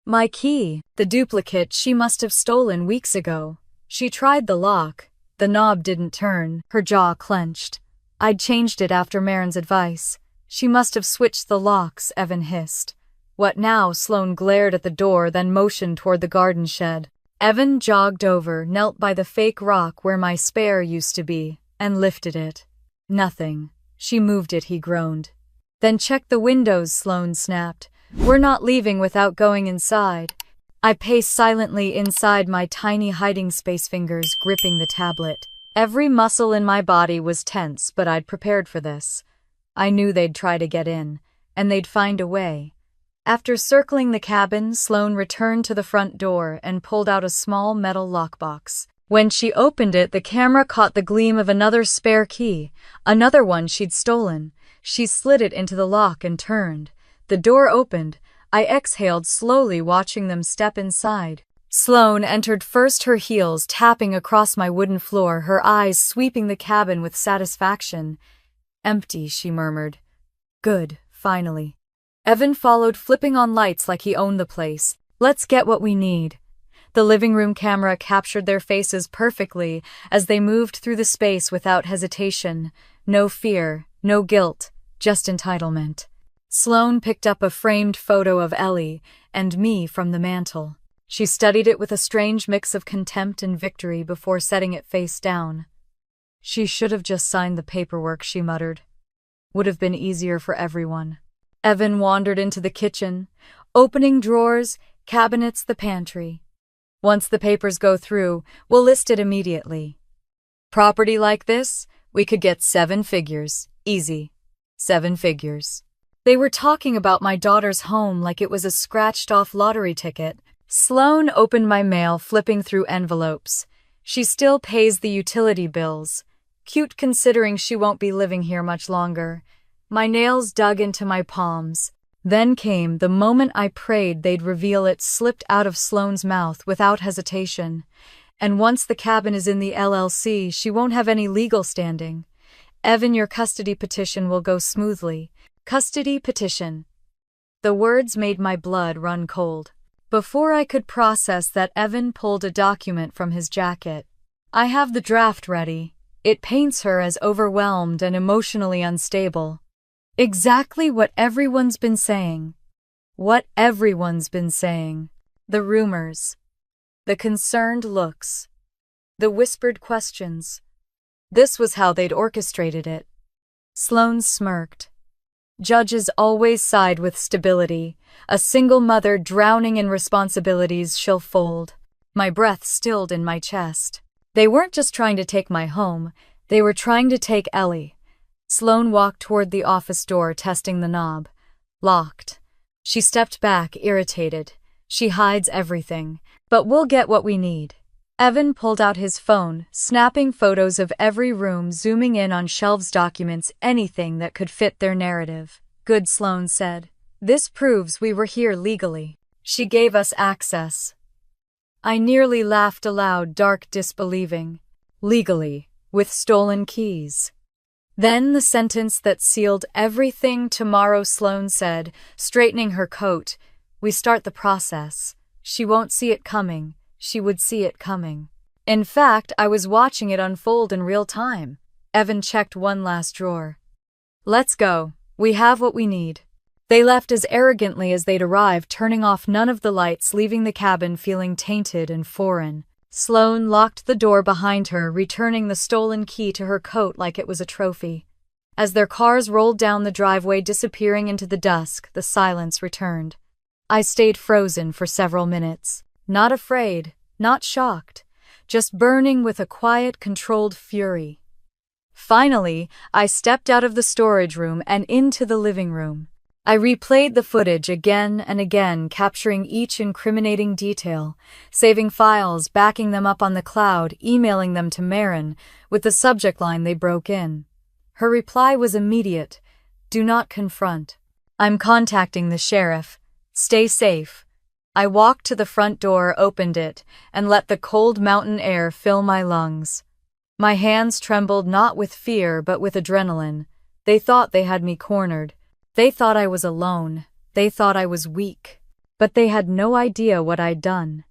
My key, the duplicate she must have stolen weeks ago. She tried the lock. The knob didn't turn. Her jaw clenched. I'd changed it after Marin's advice. She must have switched the locks, Evan hissed. "What now?" Sloane glared at the door, then motioned toward the garden shed. Evan jogged over, knelt by the fake rock where my spare used to be, and lifted it. "Nothing. She moved it," he groaned. "Then check the windows," Sloane snapped. "We're not leaving without going inside." I paced silently inside, my tiny hiding space fingers gripping the tablet. Every muscle in my body was tense, but I'd prepared for this. I knew they'd try to get in, and they'd find a way. After circling the cabin, Sloane returned to the front door and pulled out a small metal lockbox. When she opened it, the camera caught the gleam of another spare key, another one she'd stolen. She slid it into the lock and turned. The door opened. I exhaled slowly, watching them step inside. Sloane entered first, her heels tapping across my wooden floor, her eyes sweeping the cabin with satisfaction. "Empty," she murmured. "Good, finally." Evan followed, flipping on lights like he owned the place. "Let's get what we need." The living room camera captured their faces perfectly as they moved through the space without hesitation. No fear, no guilt, just entitlement. Sloane picked up a framed photo of Ellie and me from the mantel. She studied it with a strange mix of contempt and victory before setting it face down. "She should have just signed the paperwork," she muttered. "Would have been easier for everyone." Evan wandered into the kitchen, opening drawers, cabinets, the pantry. "Once the papers go through, we'll list it immediately. Property like this, we could get 7 figures. Easy. 7 figures." They were talking about my daughter's home like it was a scratched-off lottery ticket. Sloane opened my mail, flipping through envelopes. "She still pays the utility bills. Cute considering she won't be living here much longer." My nails dug into my palms. Then came the moment I prayed they'd reveal it, slipped out of Sloane's mouth without hesitation. "And once the cabin is in the LLC, she won't have any legal standing. Evan, your custody petition will go smoothly." Custody petition. The words made my blood run cold. Before I could process that, Evan pulled a document from his jacket. "I have the draft ready. It paints her as overwhelmed and emotionally unstable." Exactly what everyone's been saying. What everyone's been saying. The rumors. The concerned looks. The whispered questions. This was how they'd orchestrated it. Sloane smirked. Judges always side with stability. A single mother drowning in responsibilities, she'll fold. My breath stilled in my chest. They weren't just trying to take my home, they were trying to take Ellie. Sloane walked toward the office door, testing the knob. Locked. She stepped back, irritated. "She hides everything, but we'll get what we need." Evan pulled out his phone, snapping photos of every room, zooming in on shelves, documents, anything that could fit their narrative. "Good," Sloane said. "This proves we were here legally. She gave us access." I nearly laughed aloud, dark disbelieving. Legally, with stolen keys. Then the sentence that sealed everything. "Tomorrow," Sloane said, straightening her coat. "We start the process. She won't see it coming. She would see it coming." In fact, I was watching it unfold in real time. Evan checked one last drawer. "Let's go. We have what we need." They left as arrogantly as they'd arrived, turning off none of the lights, leaving the cabin feeling tainted and foreign. Sloane locked the door behind her, returning the stolen key to her coat like it was a trophy. As their cars rolled down the driveway, disappearing into the dusk, the silence returned. I stayed frozen for several minutes. Not afraid, not shocked, just burning with a quiet, controlled fury. Finally, I stepped out of the storage room and into the living room. I replayed the footage again and again, capturing each incriminating detail, saving files, backing them up on the cloud, emailing them to Marin with the subject line "They broke in." Her reply was immediate. "Do not confront. I'm contacting the sheriff. Stay safe." I walked to the front door, opened it, and let the cold mountain air fill my lungs. My hands trembled, not with fear but with adrenaline. They thought they had me cornered. They thought I was alone. They thought I was weak. But they had no idea what I'd done.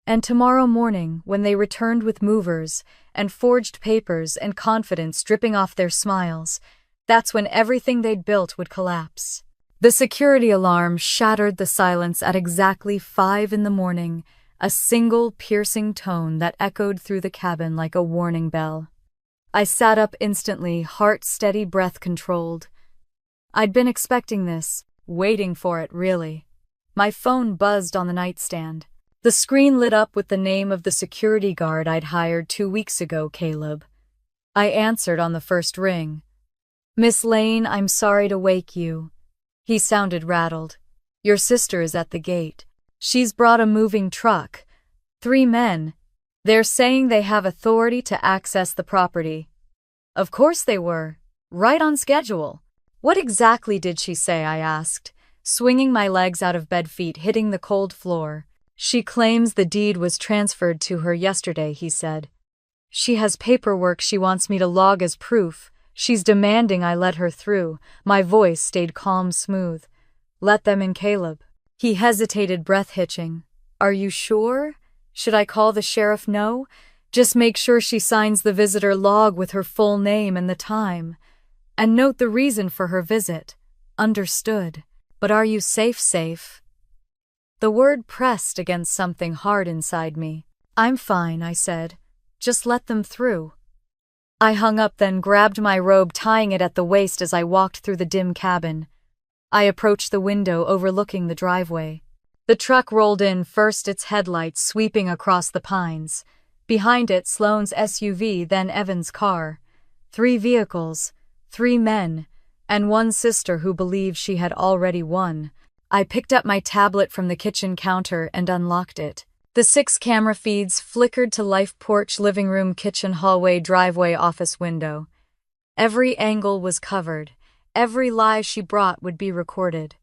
And tomorrow morning, when they returned with movers and forged papers and confidence dripping off their smiles, that's when everything they'd built would collapse. The security alarm shattered the silence at exactly 5 in the morning, a single piercing tone that echoed through the cabin like a warning bell. I sat up instantly, heart steady, breath controlled. I'd been expecting this, waiting for it, really. My phone buzzed on the nightstand. The screen lit up with the name of the security guard I'd hired 2 weeks ago, Caleb. I answered on the first ring. "Miss Lane, I'm sorry to wake you." He sounded rattled. "Your sister is at the gate. She's brought a moving truck. 3 men. They're saying they have authority to access the property." Of course they were. Right on schedule. "What exactly did she say?" I asked, swinging my legs out of bed, feet hitting the cold floor. "She claims the deed was transferred to her yesterday," he said. "She has paperwork she wants me to log as proof. She's demanding I let her through." My voice stayed calm, smooth. "Let them in, Caleb." He hesitated, breath hitching. "Are you sure? Should I call the sheriff?" "No. Just make sure she signs the visitor log with her full name and the time. And note the reason for her visit." "Understood. But are you safe?" The word pressed against something hard inside me. "I'm fine," I said. "Just let them through." I hung up, then grabbed my robe, tying it at the waist as I walked through the dim cabin. I approached the window overlooking the driveway. The truck rolled in, first its headlights sweeping across the pines. Behind it, Sloane's SUV, then Evan's car. 3 vehicles, 3 men, and 1 sister who believed she had already won. I picked up my tablet from the kitchen counter and unlocked it. The 6 camera feeds flickered to life: porch, living room, kitchen, hallway, driveway, office window. Every angle was covered. Every lie she brought would be recorded.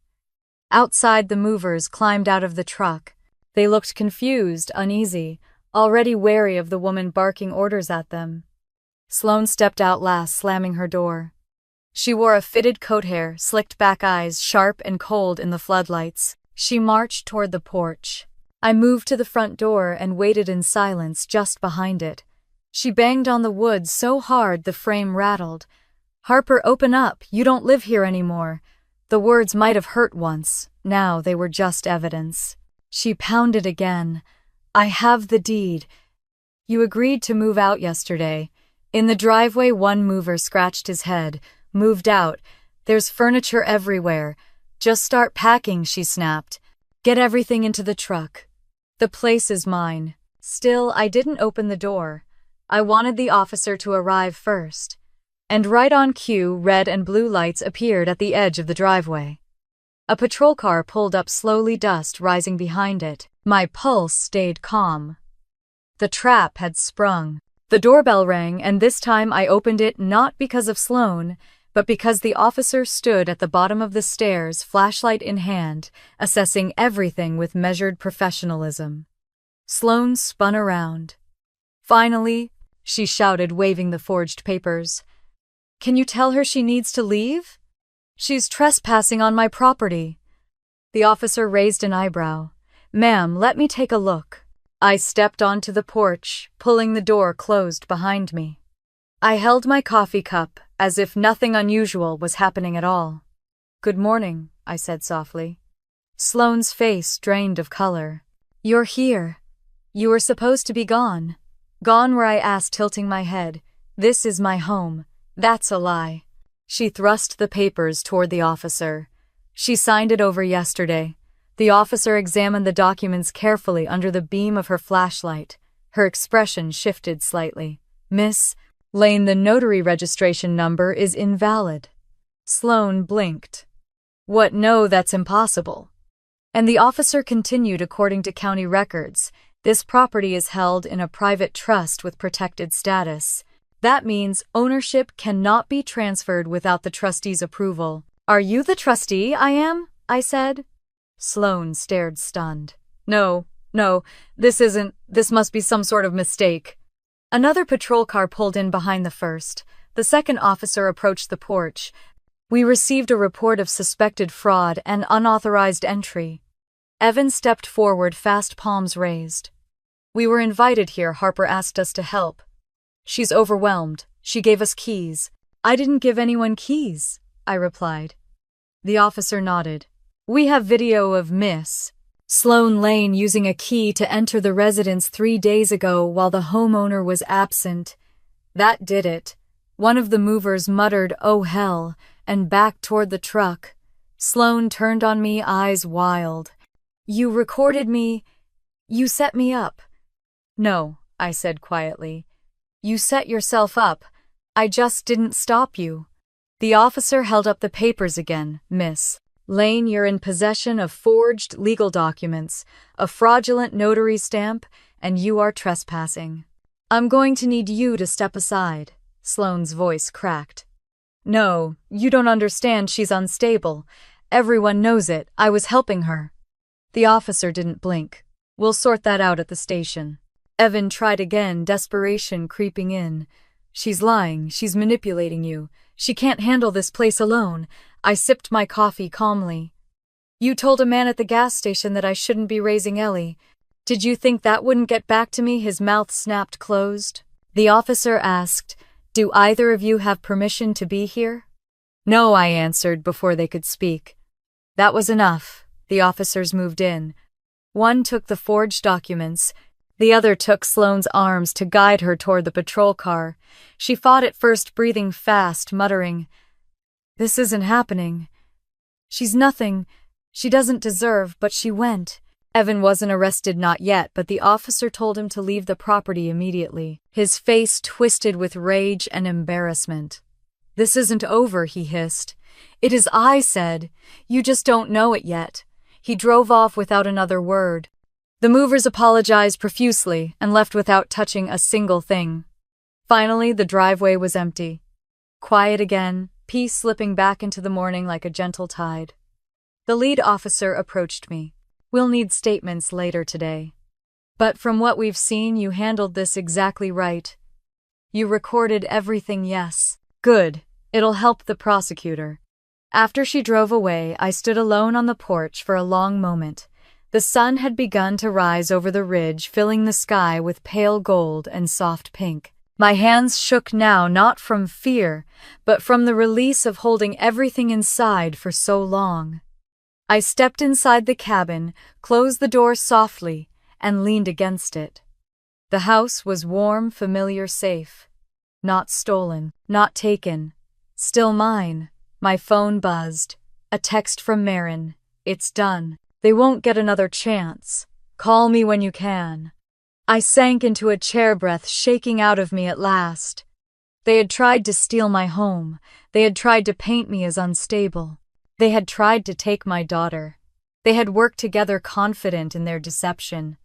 Outside, the movers climbed out of the truck. They looked confused, uneasy, already wary of the woman barking orders at them. Sloane stepped out last, slamming her door. She wore a fitted coat, hair, slicked back, eyes sharp and cold in the floodlights. She marched toward the porch. I moved to the front door and waited in silence just behind it. She banged on the wood so hard the frame rattled. "Harper, open up, you don't live here anymore." The words might have hurt once, now they were just evidence. She pounded again. "I have the deed. You agreed to move out yesterday." In the driveway, one mover scratched his head. "Moved out. There's furniture everywhere. Just start packing," she snapped. "Get everything into the truck. The place is mine." Still, I didn't open the door. I wanted the officer to arrive first. And right on cue, red and blue lights appeared at the edge of the driveway. A patrol car pulled up slowly, dust rising behind it. My pulse stayed calm. The trap had sprung. The doorbell rang, and this time I opened it not because of Sloane, but because the officer stood at the bottom of the stairs, flashlight in hand, assessing everything with measured professionalism. Sloane spun around. "Finally," she shouted, waving the forged papers. "Can you tell her she needs to leave? She's trespassing on my property." The officer raised an eyebrow. "Ma'am, let me take a look." I stepped onto the porch, pulling the door closed behind me. I held my coffee cup, as if nothing unusual was happening at all. "Good morning," I said softly. Sloane's face drained of color. "You're here. You were supposed to be gone." "Gone where?" I asked, tilting my head. "This is my home." "That's a lie." She thrust the papers toward the officer. "She signed it over yesterday." The officer examined the documents carefully under the beam of her flashlight. Her expression shifted slightly. "Miss Lane, the notary registration number is invalid." Sloane blinked. "What? No, that's impossible." And the officer continued, "According to county records, this property is held in a private trust with protected status. That means ownership cannot be transferred without the trustee's approval." "Are you the trustee?" "I am," I said. Sloane stared, stunned. No, this must be some sort of mistake." Another patrol car pulled in behind the first. The second officer approached the porch. "We received a report of suspected fraud and unauthorized entry." Evan stepped forward, fast palms raised. "We were invited here. Harper asked us to help. She's overwhelmed. She gave us keys." "I didn't give anyone keys," I replied. The officer nodded. We have video of Miss Sloane Lane using a key to enter the residence 3 days ago while the homeowner was absent. That did it. One of the movers muttered, "Oh hell," and backed toward the truck. Sloane turned on me, eyes wild. You recorded me? You set me up. No, I said quietly. You set yourself up. I just didn't stop you. The officer held up the papers again. Miss Lane, you're in possession of forged legal documents, a fraudulent notary stamp, and you are trespassing. I'm going to need you to step aside. Sloane's voice cracked. No, you don't understand, she's unstable. Everyone knows it. I was helping her. The officer didn't blink. We'll sort that out at the station. Evan tried again, desperation creeping in. She's lying. She's manipulating you. She can't handle this place alone. I sipped my coffee calmly. You told a man at the gas station that I shouldn't be raising Ellie. Did you think that wouldn't get back to me? His mouth snapped closed. The officer asked, Do either of you have permission to be here? No, I answered before they could speak. That was enough. The officers moved in. One took the forged documents. The other took Sloane's arms to guide her toward the patrol car. She fought at first, breathing fast, muttering, This isn't happening. She's nothing. She doesn't deserve, but she went. Evan wasn't arrested, not yet, but the officer told him to leave the property immediately. His face twisted with rage and embarrassment. This isn't over, he hissed. It is, I said. You just don't know it yet. He drove off without another word. The movers apologized profusely and left without touching a single thing. Finally, the driveway was empty. Quiet again, peace slipping back into the morning like a gentle tide. The lead officer approached me. We'll need statements later today. But from what we've seen, you handled this exactly right. You recorded everything, yes. Good. It'll help the prosecutor. After she drove away, I stood alone on the porch for a long moment. The sun had begun to rise over the ridge, filling the sky with pale gold and soft pink. My hands shook now, not from fear, but from the release of holding everything inside for so long. I stepped inside the cabin, closed the door softly, and leaned against it. The house was warm, familiar, safe. Not stolen, not taken. Still mine. My phone buzzed. A text from Marin. It's done. They won't get another chance. Call me when you can. I sank into a chair, breath shaking out of me at last. They had tried to steal my home. They had tried to paint me as unstable. They had tried to take my daughter. They had worked together, confident in their deception.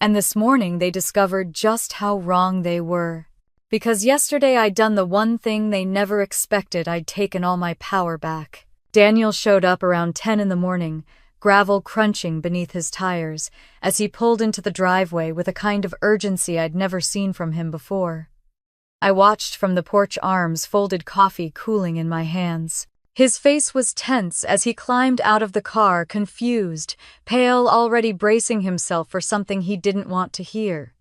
And this morning they discovered just how wrong they were. Because yesterday I'd done the one thing they never expected. I'd taken all my power back. Daniel showed up around 10 in the morning, gravel crunching beneath his tires, as he pulled into the driveway with a kind of urgency I'd never seen from him before. I watched from the porch, arms folded, coffee cooling in my hands. His face was tense as he climbed out of the car, confused, pale, already bracing himself for something he didn't want to hear.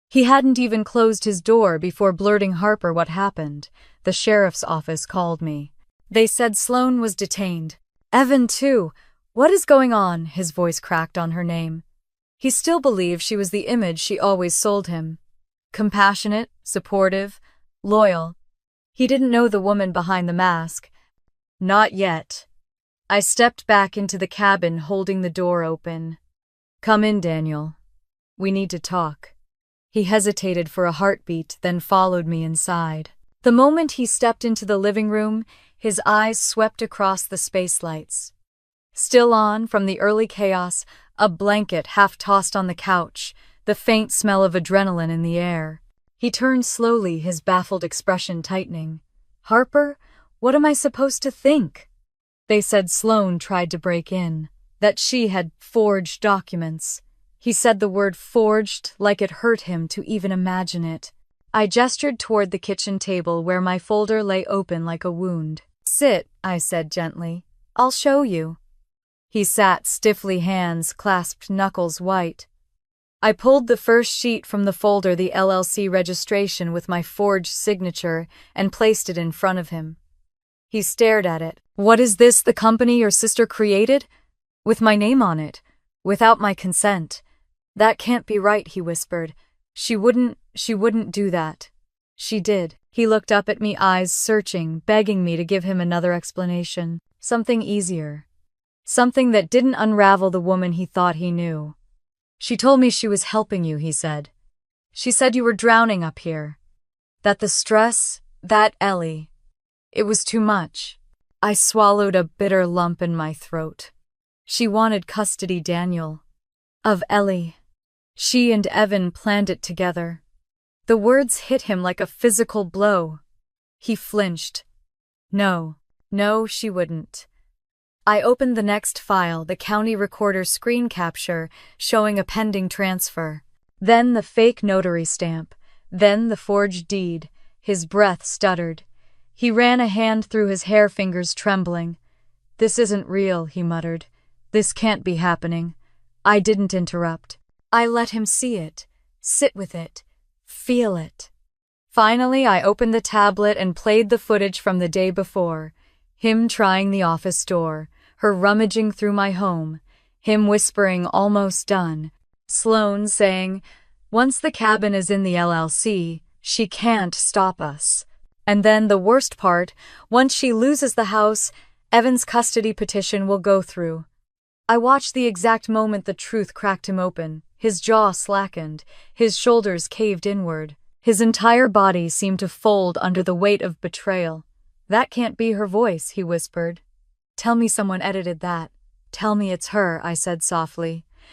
He hadn't even closed his door before blurting, Harper, what happened? The sheriff's office called me. They said Sloane was detained. Evan, too. What is going on? His voice cracked on her name. He still believed she was the image she always sold him. Compassionate, supportive, loyal. He didn't know the woman behind the mask. Not yet. I stepped back into the cabin, holding the door open. Come in, Daniel. We need to talk. He hesitated for a heartbeat, then followed me inside. The moment he stepped into the living room, his eyes swept across the space lights. Still on from the early chaos, a blanket half tossed on the couch, the faint smell of adrenaline in the air. He turned slowly, his baffled expression tightening. Harper, what am I supposed to think? They said Sloane tried to break in, that she had forged documents. He said the word forged like it hurt him to even imagine it. I gestured toward the kitchen table where my folder lay open like a wound. Sit, I said gently. I'll show you. He sat stiffly, hands clasped, knuckles white. I pulled the first sheet from the folder, the LLC registration with my forged signature, and placed it in front of him. He stared at it. What is this, the company your sister created? With my name on it. Without my consent. That can't be right, he whispered. She wouldn't do that. She did. He looked up at me, eyes searching, begging me to give him another explanation. Something easier. Something that didn't unravel the woman he thought he knew. She told me she was helping you, he said. She said you were drowning up here. That the stress, that Ellie. It was too much. I swallowed a bitter lump in my throat. She wanted custody, Daniel. Of Ellie. She and Evan planned it together. The words hit him like a physical blow. He flinched. No, she wouldn't. I opened the next file, the county recorder screen capture showing a pending transfer. Then the fake notary stamp. Then the forged deed. His breath stuttered. He ran a hand through his hair, fingers trembling. This isn't real, he muttered. This can't be happening. I didn't interrupt. I let him see it, sit with it, feel it. Finally, I opened the tablet and played the footage from the day before. Him trying the office door, her rummaging through my home, him whispering almost done, Sloane saying, once the cabin is in the LLC, she can't stop us. And then the worst part, once she loses the house, Evan's custody petition will go through. I watched the exact moment the truth cracked him open. His jaw slackened, his shoulders caved inward. His entire body seemed to fold under the weight of betrayal. That can't be her voice, he whispered. Tell me someone edited that. Tell me it's her, I said softly.